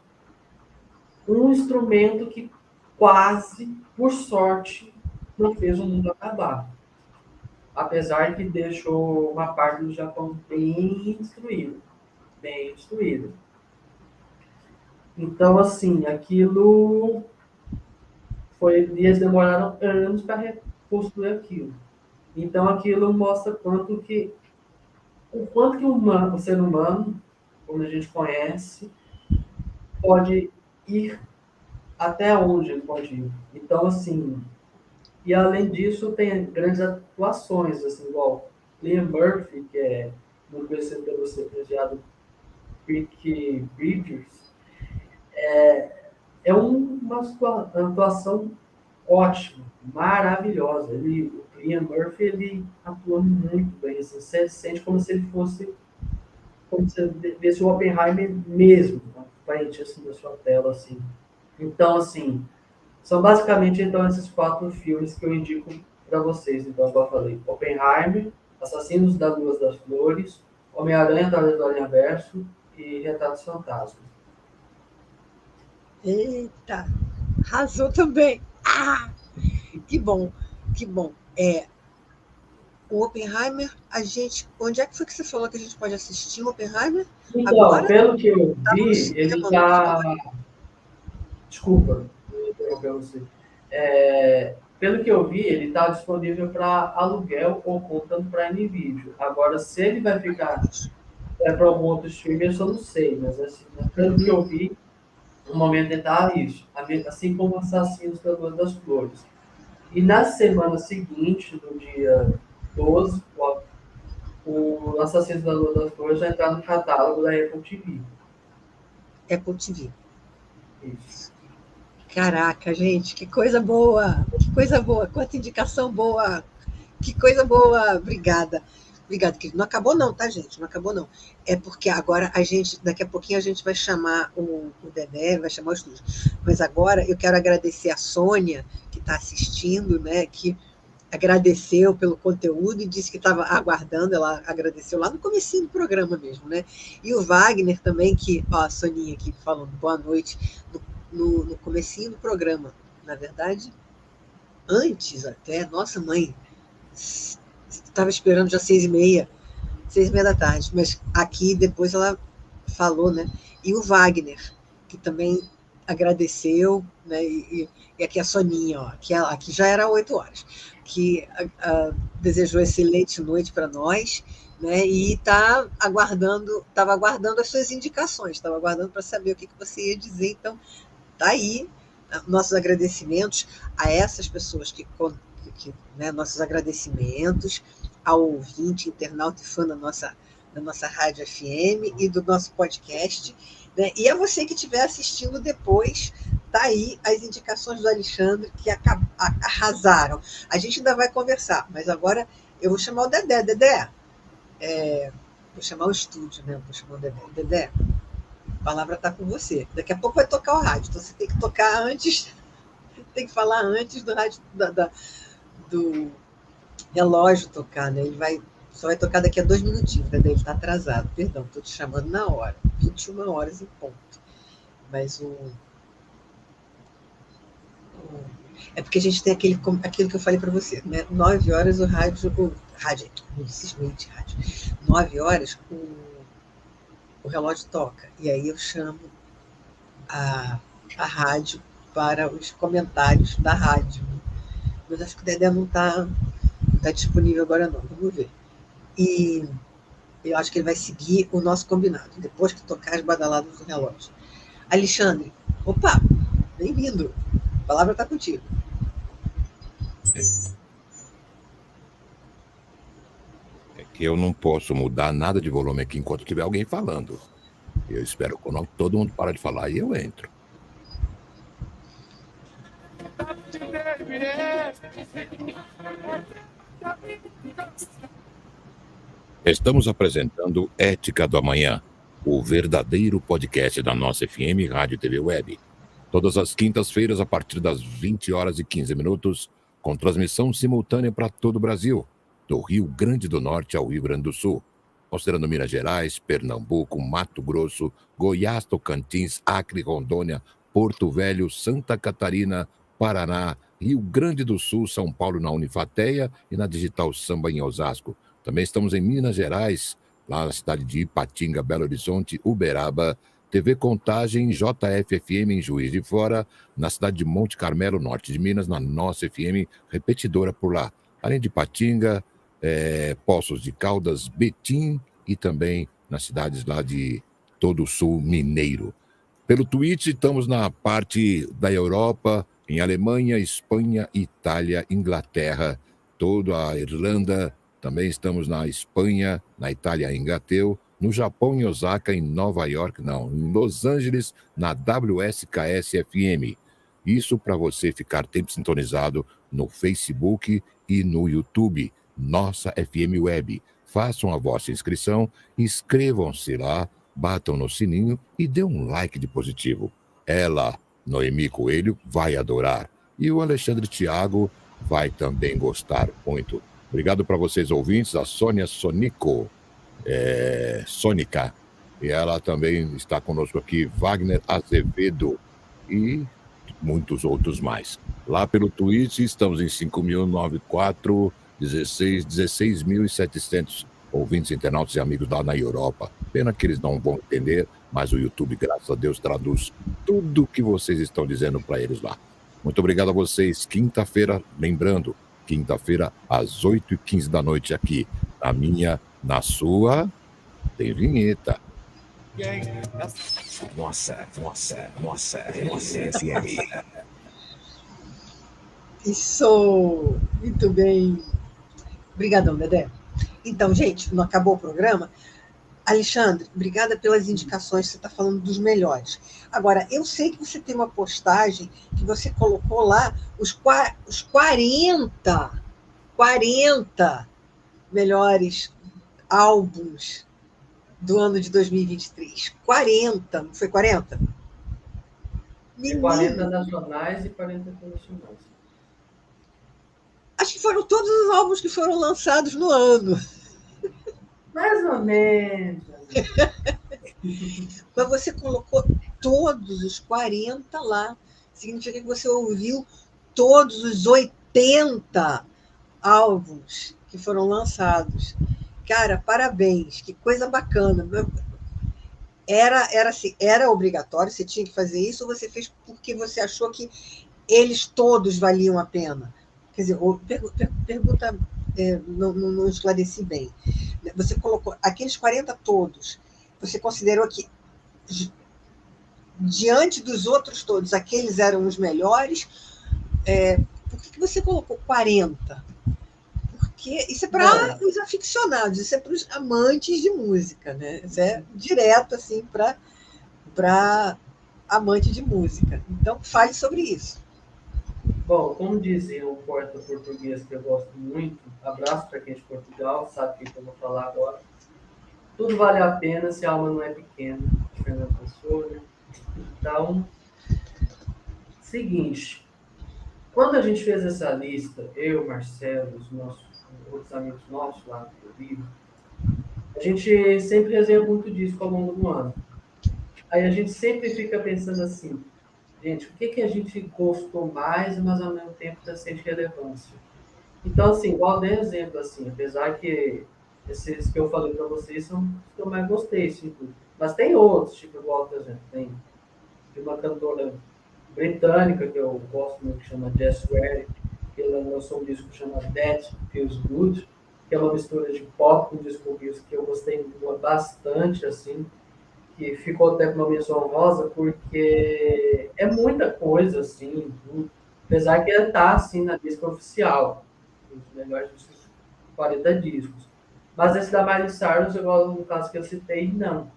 um instrumento que quase, por sorte, não fez o mundo acabar. Apesar que deixou uma parte do Japão bem destruída. Bem destruída. Então, assim, aquilo eles demoraram anos para reconstruir aquilo. Então, aquilo mostra o quanto que o ser humano, como a gente conhece, pode ir até onde ele pode ir. Então, assim, e além disso, tem grandes atuações, assim, igual Liam Murphy, que é muito conhecido pelo seu apreciado Peaky Blinders, uma atuação ótima, maravilhosa. Ele Ian Murphy, ele atua muito bem, assim, você sente como se ele fosse, como se visse o Oppenheimer mesmo, na frente, assim, da sua tela, assim. Então, assim, são basicamente, então, esses 4 filmes que eu indico para vocês. Então, como eu falei, Oppenheimer, Assassinos da Lua das Flores, Homem-Aranha através do Aranhaverso e Retratos Fantasmas. Eita, arrasou também. Ah, que bom, que bom. O Oppenheimer, onde é que foi que você falou que a gente pode assistir o Oppenheimer? Então, Agora? pelo que eu Estava no vi, ele cinema, não está... foi? Desculpa, eu interromper você. Pelo que eu vi, ele está disponível para aluguel ou conta no Prime Video. Agora, se ele vai ficar para algum outro streamer, eu só não sei, mas assim, pelo que eu vi, no momento está isso, assim como Assassinos da Lua das Flores. E na semana seguinte, no dia 12, o Assassinos da Lua das Flores vai entrar no catálogo da Apple TV. Apple TV. Isso. Caraca, gente, que coisa boa! Que coisa boa! Quanta indicação boa! Que coisa boa! Obrigada. Obrigada, querido. Não acabou não, tá, gente? Não acabou não. É porque agora daqui a pouquinho a gente vai chamar o Dedé, vai chamar o estúdio. Mas agora eu quero agradecer a Sônia, que está assistindo, né, que agradeceu pelo conteúdo e disse que estava aguardando, ela agradeceu lá no comecinho do programa mesmo, né? E o Wagner também, que, ó, a Soninha aqui falando boa noite, no comecinho do programa, na verdade, antes até, nossa mãe, estava esperando já 6h30, 6h30 da tarde, mas aqui depois ela falou, né? E o Wagner, que também agradeceu, né? E aqui a Soninha, ó, que já era 8h, que desejou excelente noite para nós, né? E estava aguardando as suas indicações, estava aguardando para saber o que você ia dizer. Então, tá aí nossos agradecimentos a essas pessoas né, nossos agradecimentos ao ouvinte, internauta e fã da nossa Rádio FM e do nosso podcast, né? E a você que estiver assistindo depois, tá aí as indicações do Alexandre, que arrasaram. A gente ainda vai conversar, mas agora eu vou chamar o Dedé. Dedé, vou chamar o estúdio, né? Vou chamar o Dedé. Dedé, a palavra está com você. Daqui a pouco vai tocar o rádio, então você tem que tocar antes, tem que falar antes do rádio, do relógio tocar, né? Ele só vai tocar daqui a 2 minutinhos, né? Ele está atrasado, perdão, estou te chamando na hora, 21h em ponto. Mas é porque a gente tem aquilo que eu falei para você, né? 9h simplesmente rádio. 9h o relógio toca, e aí eu chamo a rádio para os comentários da rádio. Mas acho que o Dedé não está disponível agora não, vamos ver. E eu acho que ele vai seguir o nosso combinado, depois que tocar as badaladas do relógio. Alexandre, opa, bem-vindo, a palavra está contigo. É que eu não posso mudar nada de volume aqui enquanto tiver alguém falando. Eu espero que todo mundo para de falar e eu entro. Estamos apresentando Ética do Amanhã, o verdadeiro podcast da nossa FM Rádio TV Web. Todas as quintas-feiras, a partir das 20h15, com transmissão simultânea para todo o Brasil, do Rio Grande do Norte ao Rio Grande do Sul, considerando Minas Gerais, Pernambuco, Mato Grosso, Goiás, Tocantins, Acre, Rondônia, Porto Velho, Santa Catarina, Paraná, Rio Grande do Sul, São Paulo na Unifateia e na Digital Samba em Osasco. Também estamos em Minas Gerais, lá na cidade de Ipatinga, Belo Horizonte, Uberaba, TV Contagem, JF-FM em Juiz de Fora, na cidade de Monte Carmelo, norte de Minas, na nossa FM, repetidora por lá. Além de Ipatinga, Poços de Caldas, Betim e também nas cidades lá de todo o sul mineiro. Pelo Twitch, estamos na parte da Europa, em Alemanha, Espanha, Itália, Inglaterra, toda a Irlanda. Também estamos na Espanha, na Itália, em Gateu, no Japão, em Osaka, em Nova York, não, em Los Angeles, na WSKS-FM. Isso para você ficar sempre sintonizado no Facebook e no YouTube, Nossa FM Web. Façam a vossa inscrição, inscrevam-se lá, batam no sininho e dê um like de positivo. Ela, Noemi Coelho, vai adorar. E o Alexandre Thiago vai também gostar muito. Obrigado para vocês, ouvintes, a Sônia Sonico, Sônica. E ela também está conosco aqui, Wagner Azevedo e muitos outros mais. Lá pelo Twitch, estamos em 5.094, 16.700 ouvintes, internautas e amigos lá na Europa. Pena que eles não vão entender, mas o YouTube, graças a Deus, traduz tudo que vocês estão dizendo para eles lá. Muito obrigado a vocês. Quinta-feira, lembrando, quinta-feira, às 8h15 da noite aqui, na sua, tem vinheta. Nossa FM. Isso! Muito bem. Obrigadão, Dedé. Então, gente, não acabou o programa? Alexandre, obrigada pelas indicações, você está falando dos melhores. Agora, eu sei que você tem uma postagem que você colocou lá os 40 melhores álbuns do ano de 2023. 40, não foi 40? 40 nacionais e 40 internacionais. Acho que foram todos os álbuns que foram lançados no ano. Mais ou menos. Mas você colocou todos os 40 lá. Significa que você ouviu todos os 80 álbuns que foram lançados. Cara, parabéns, que coisa bacana. Era obrigatório, você tinha que fazer isso, ou você fez porque você achou que eles todos valiam a pena? Quer dizer, pergunta, não esclareci bem. Você colocou aqueles 40 todos, você considerou que, diante dos outros todos, aqueles eram os melhores? Por que você colocou 40? Porque isso é para os aficionados, isso é para os amantes de música, né? Isso é direto assim para amante de música. Então, fale sobre isso. Bom, como dizia um poeta português que eu gosto muito, abraço para quem é de Portugal, sabe o que eu vou falar agora. Tudo vale a pena se a alma não é pequena, de Fernando Pessoa, né? Então, seguinte, quando a gente fez essa lista, eu, Marcelo, os outros amigos nossos lá no Rio, a gente sempre resenha muito disso ao longo do ano. Aí a gente sempre fica pensando assim, gente, o que a gente gostou mais, mas ao mesmo tempo está sente relevância. Então, assim, igual dei exemplo, assim, apesar que esses que eu falei para vocês são os que eu mais gostei, sim, mas tem outros, tipo, igual, por exemplo, tem de uma cantora britânica que eu gosto muito, que chama Jess Ware, que ela lançou um disco que chama That Feels Good, que é uma mistura de pop com disco que eu gostei bastante, assim, que ficou até com uma menção honrosa, porque é muita coisa, assim, tudo. Apesar que está, assim, na lista oficial, os melhores discos, 40 discos. Mas esse da Miley Cyrus, igual no caso que eu citei, não.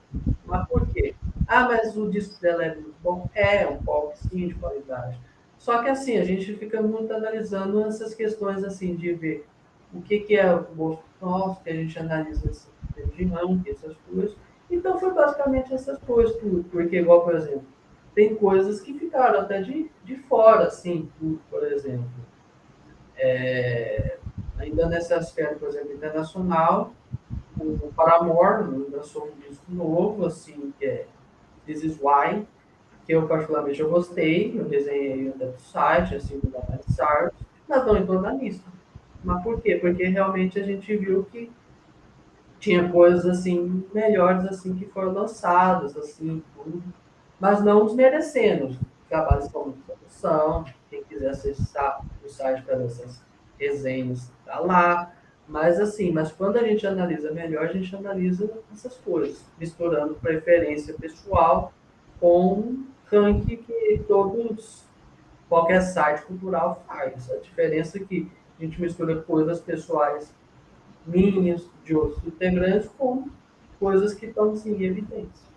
Mas por quê? Ah, mas o disco dela é muito bom. É um pop, sim, de qualidade. Só que, assim, a gente fica muito analisando essas questões, assim, de ver o que é o gosto nosso, que a gente analisa essa religião, essas coisas. Então, foi basicamente essas coisas, tudo. Porque, igual, por exemplo, tem coisas que ficaram até de fora, assim, tudo, por exemplo. Ainda nessa esfera, por exemplo, internacional, o Paramore lançou um disco novo, assim, que é This Is Why, que eu particularmente eu gostei, eu desenhei até do site, assim, do Miley Cyrus, mas não entrou na lista. Mas por quê? Porque realmente a gente viu que tinha coisas, assim, melhores, assim, que foram lançadas, assim, tudo, mas não desmerecendo trabalhos como produção, quem quiser acessar o site para ver essas resenhas, tá lá. Mas assim, quando a gente analisa melhor, a gente analisa essas coisas, misturando preferência pessoal com ranking que qualquer site cultural faz. A diferença é que a gente mistura coisas pessoais minhas, de outros integrantes, com coisas que estão assim, em evidência.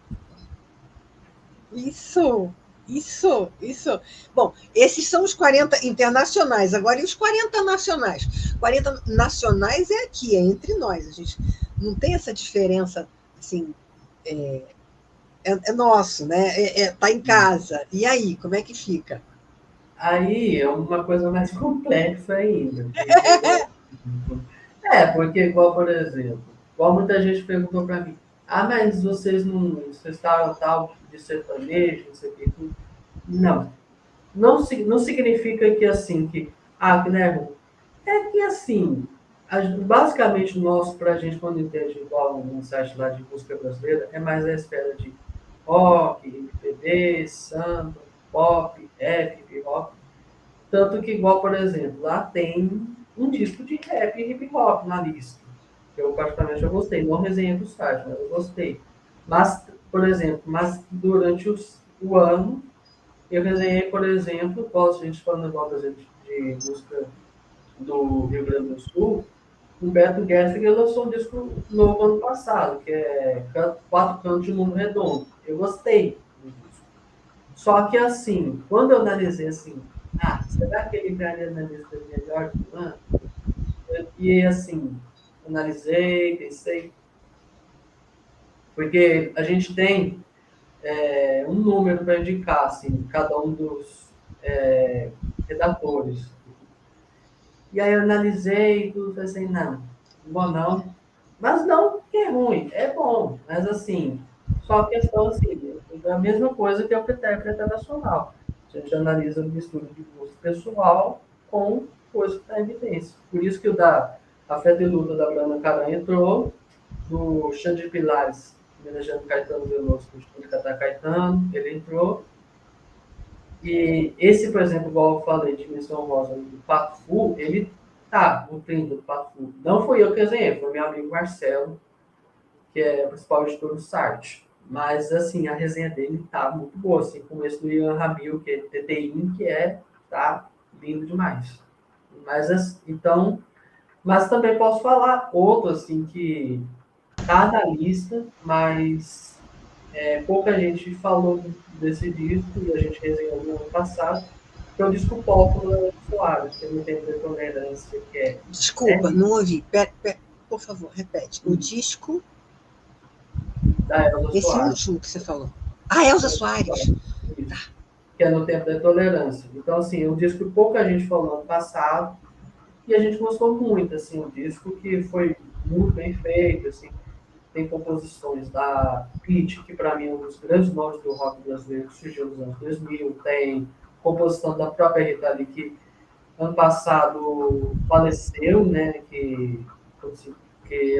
Isso! Isso. Bom, esses são os 40 internacionais. Agora, e os 40 nacionais? 40 nacionais é aqui, é entre nós. A gente não tem essa diferença, assim, é nosso, né? Tá em casa. E aí, como é que fica? Aí é uma coisa mais complexa ainda. Porque igual, por exemplo, igual muita gente perguntou para mim, mas vocês estavam tal de sertanejo, não sei o que, tudo. Não. Não significa que assim, que não é ruim. É que assim, basicamente o nosso, pra gente, quando entende igual um site lá de música brasileira, é mais a espera de rock, MPB, samba, pop, rap, hip hop. Tanto que, igual, por exemplo, lá tem um disco de rap e hip hop na lista. Eu, particularmente, eu gostei. Não resenhei do site, mas eu gostei. Mas, por exemplo, durante o ano, eu resenhei, por exemplo, a gente falando igual, por exemplo, de música do Rio Grande do Sul, o Beto Gessinger lançou um disco novo ano passado, que é Quatro Cantos de Mundo Redondo. Eu gostei do disco. Só que assim, quando eu analisei assim, será que ele entraria na lista melhor do ano? E assim, analisei, pensei, porque a gente tem um número para indicar, assim, cada um dos redatores. E aí eu analisei e tudo, falei assim, não vou não. Mas não que é ruim, é bom. Mas assim, só a questão assim, é a mesma coisa que o critério internacional. A gente analisa a mistura de gosto pessoal com coisa que está em evidência. Por isso que o da Afeto e Luta da Bruna Caran entrou, do Xande Pilares, homenageando Caetano Veloso, do Estúdio Catar Caetano, ele entrou. E esse, por exemplo, igual eu falei de Missão Rosa do Pato Fu, ele tá no 30 do Pato Fu. Não fui eu que desenhei, foi meu amigo Marcelo, que é o principal editor do site. Mas, assim, a resenha dele tá muito boa, assim, com esse do Ian Ramil, que é TTI, tá lindo demais. Então, mas também posso falar outro, assim, que tá na lista, mas pouca gente falou desse disco e a gente resenhou no ano passado, que é o disco pop do Leandro Soares, que não tem Tolerância, que é. Desculpa, não ouvi. Por favor, repete. O disco. Da Elza Esse Soares. último que você falou. Elza Soares. Isso. Que é No Tempo da Tolerância. Então, assim, é um disco que pouca gente falou no ano passado e a gente gostou muito, assim, um disco que foi muito bem feito, assim, tem composições da Pitty, que para mim é um dos grandes nomes do rock brasileiro que surgiu nos anos 2000, tem composição da própria Rita Lee, que ano passado faleceu, né, que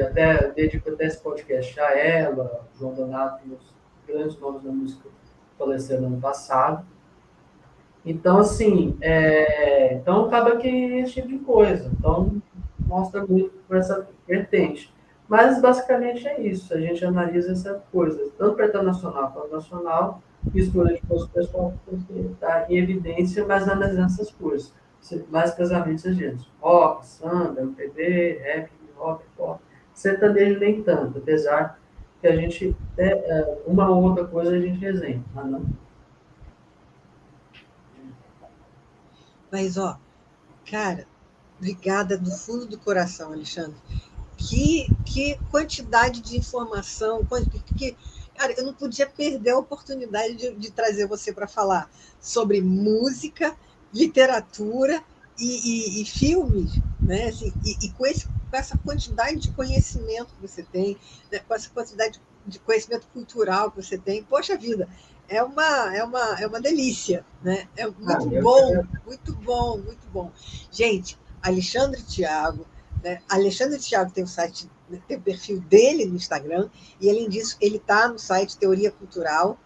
até dedico até esse podcast a ela, João Donato e os grandes nomes da música faleceram ano passado. Então, assim, então acaba que esse tipo de coisa. Então, mostra muito por essa vertente. Mas, basicamente, é isso. A gente analisa essa coisa, tanto para internacional quanto nacional, mistura de coisas pessoal que está em evidência, mas analisando essas coisas. Mais precisamente esses gêneros. Rock, samba, MPB, rap, rock, pop. Sertanejo nem tanto, apesar que a gente, uma ou outra coisa a gente resenha, mas não. Mas, cara, obrigada do fundo do coração, Alexandre. Que quantidade de informação, cara, eu não podia perder a oportunidade de trazer você para falar sobre música, literatura e filmes, né? Assim, e com essa quantidade de conhecimento que você tem, né? Com essa quantidade de conhecimento cultural que você tem, poxa vida, é uma delícia, né? É muito bom, muito bom, muito bom. Gente, Alexandre Thiago, né? Alexandre Thiago tem o site, tem o perfil dele no Instagram, e além disso, ele está no site Teoria Cultural,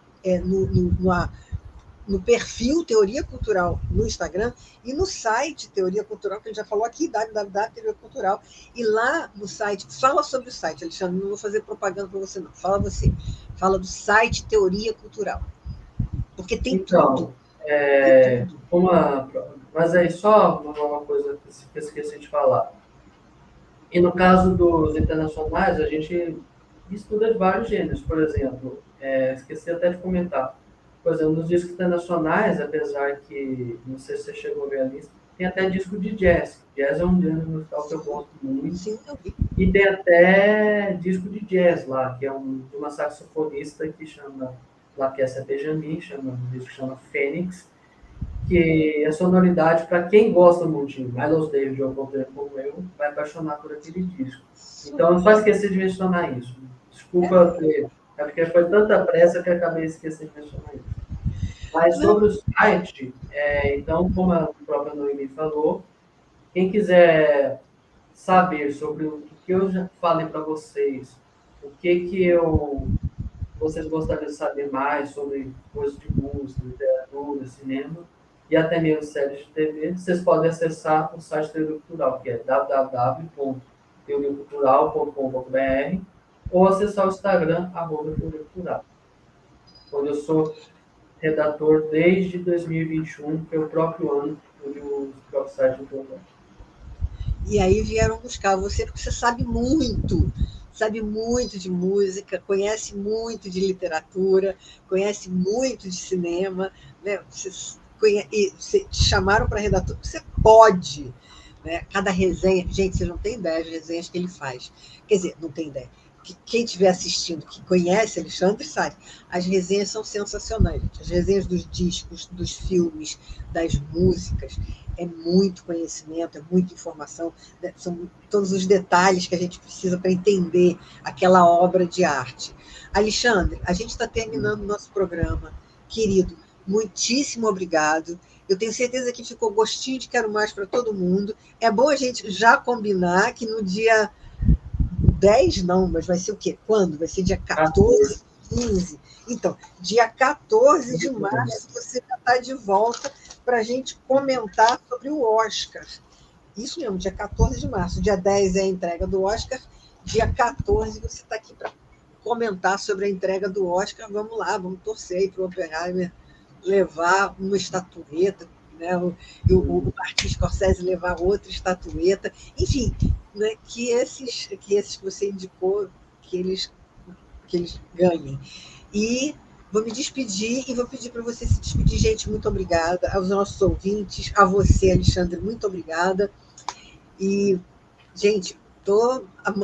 no perfil Teoria Cultural no Instagram, e no site Teoria Cultural, que ele já falou aqui, www.teoria cultural, e lá no site, fala sobre o site, Alexandre, não vou fazer propaganda para você não, fala você, fala do site Teoria Cultural, porque tem tudo. Tem tudo. Mas aí só uma coisa que eu esqueci de falar. E no caso dos internacionais, a gente estuda de vários gêneros, por exemplo, esqueci até de comentar. por exemplo, nos discos internacionais, apesar que, não sei se você chegou a ver a lista, tem até disco de jazz. Jazz é um gênero musical que eu gosto muito. Sim, eu vi. E tem até disco de jazz lá, que é de uma saxofonista que chama Laquessa Benjamin, um disco que chama Fênix, que a sonoridade, para quem gosta muito de Miles Davis ou como eu, vai apaixonar por aquele disco. Então, não faz esquecer de mencionar isso. Desculpa, é porque foi tanta pressa que eu acabei esquecendo de mencionar isso. Mas sobre o site, então, como a própria Noemi falou, quem quiser saber sobre o que eu já falei para vocês, o que vocês gostariam de saber mais sobre coisas de música, literatura, cinema e até mesmo séries de TV, vocês podem acessar o site Teoria Cultural, que é www.teoriacultural.com.br ou acessar o Instagram, @Teoria Cultural, onde eu sou redator desde 2021, que é o próprio ano onde o próprio site do programa. E aí vieram buscar você, porque você sabe muito de música, conhece muito de literatura, conhece muito de cinema, né? E te chamaram para redator, você pode, né? Cada resenha, gente, vocês não têm ideia das resenhas que ele faz. Quer dizer, não tem ideia. Quem estiver assistindo, que conhece Alexandre, sabe. As resenhas são sensacionais. As resenhas dos discos, dos filmes, das músicas, é muito conhecimento, é muita informação, né? São todos os detalhes que a gente precisa para entender aquela obra de arte. Alexandre, a gente está terminando o nosso programa. Querido, muitíssimo obrigado. Eu tenho certeza que ficou gostinho de quero mais para todo mundo. É bom a gente já combinar que no dia 10 não, mas vai ser o quê? Quando? Vai ser dia 14, 15? Então, dia 14 de março você já está de volta para a gente comentar sobre o Oscar. Isso mesmo, dia 14 de março. Dia 10 é a entrega do Oscar, dia 14 você está aqui para comentar sobre a entrega do Oscar. Vamos lá, vamos torcer aí para o Oppenheimer levar uma estatueta, né? O Martin Scorsese levar outra estatueta, enfim, né? que esses que você indicou, que eles ganhem. E vou me despedir e vou pedir para você se despedir. Gente, muito obrigada. Aos nossos ouvintes, a você, Alexandre, muito obrigada. E, gente,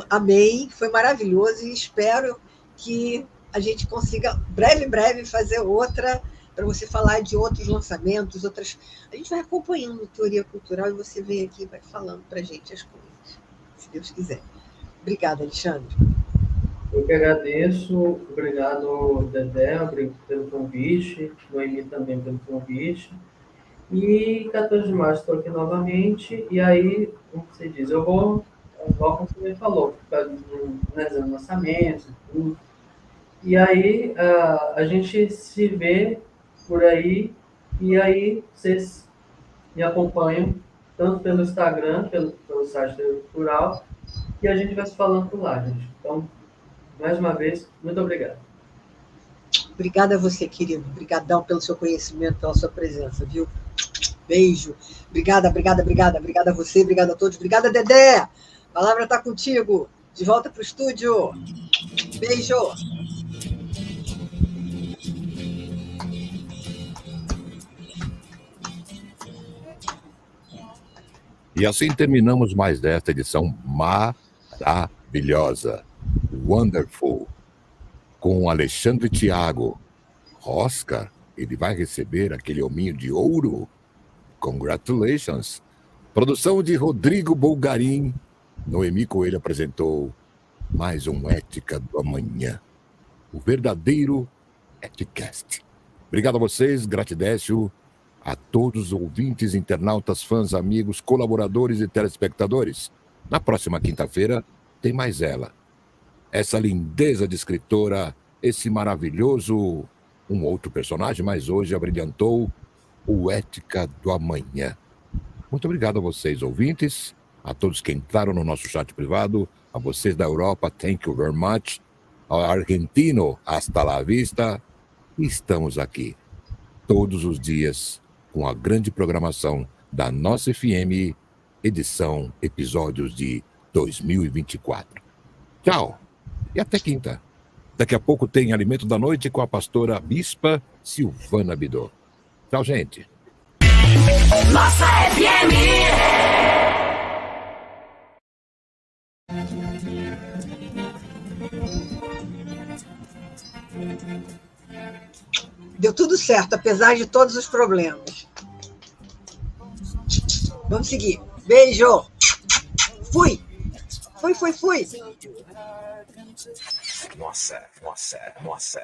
amei, foi maravilhoso e espero que a gente consiga, breve, fazer outra, para você falar de outros lançamentos, outras. A gente vai acompanhando Teoria Cultural e você vem aqui e vai falando para a gente as coisas, se Deus quiser. Obrigada, Alexandre. Eu que agradeço, obrigado, Dedé, pelo convite, Noemi também pelo convite. E 14 de março estou aqui novamente, e aí, como você diz, eu vou, igual como você me falou, analisando lançamentos e tudo. E aí a gente se vê por aí, e aí vocês me acompanham, tanto pelo Instagram, pelo site do Cultural, e a gente vai se falando por lá, gente. Então, mais uma vez, muito obrigado. Obrigada a você, querido. Obrigadão pelo seu conhecimento, pela sua presença, viu? Beijo. Obrigada a você, obrigada a todos. Obrigada, Dedé. A palavra está contigo. De volta para o estúdio. Beijo. E assim terminamos mais desta edição maravilhosa, Wonderful, com Alexandre Thiago. Oscar, ele vai receber aquele hominho de ouro? Congratulations! Produção de Rodrigo Bulgarim. Noemi Coelho apresentou mais um Ética do Amanhã, o verdadeiro Eticast. Obrigado a vocês, gratidécio a todos os ouvintes, internautas, fãs, amigos, colaboradores e telespectadores. Na próxima quinta-feira tem mais ela. Essa lindeza de escritora, esse maravilhoso, um outro personagem, mas hoje abrilhantou o Ética do Amanhã. Muito obrigado a vocês, ouvintes, a todos que entraram no nosso chat privado, a vocês da Europa, thank you very much, ao argentino, hasta la vista. E estamos aqui todos os dias com a grande programação da nossa FM, edição episódios de 2024. Tchau e até quinta. Daqui a pouco tem Alimento da Noite com a pastora Bispa Silvana Bidô. Tchau, gente. Nossa FM! Deu tudo certo, apesar de todos os problemas. Vamos seguir. Beijo! Fui! Fui! Nossa.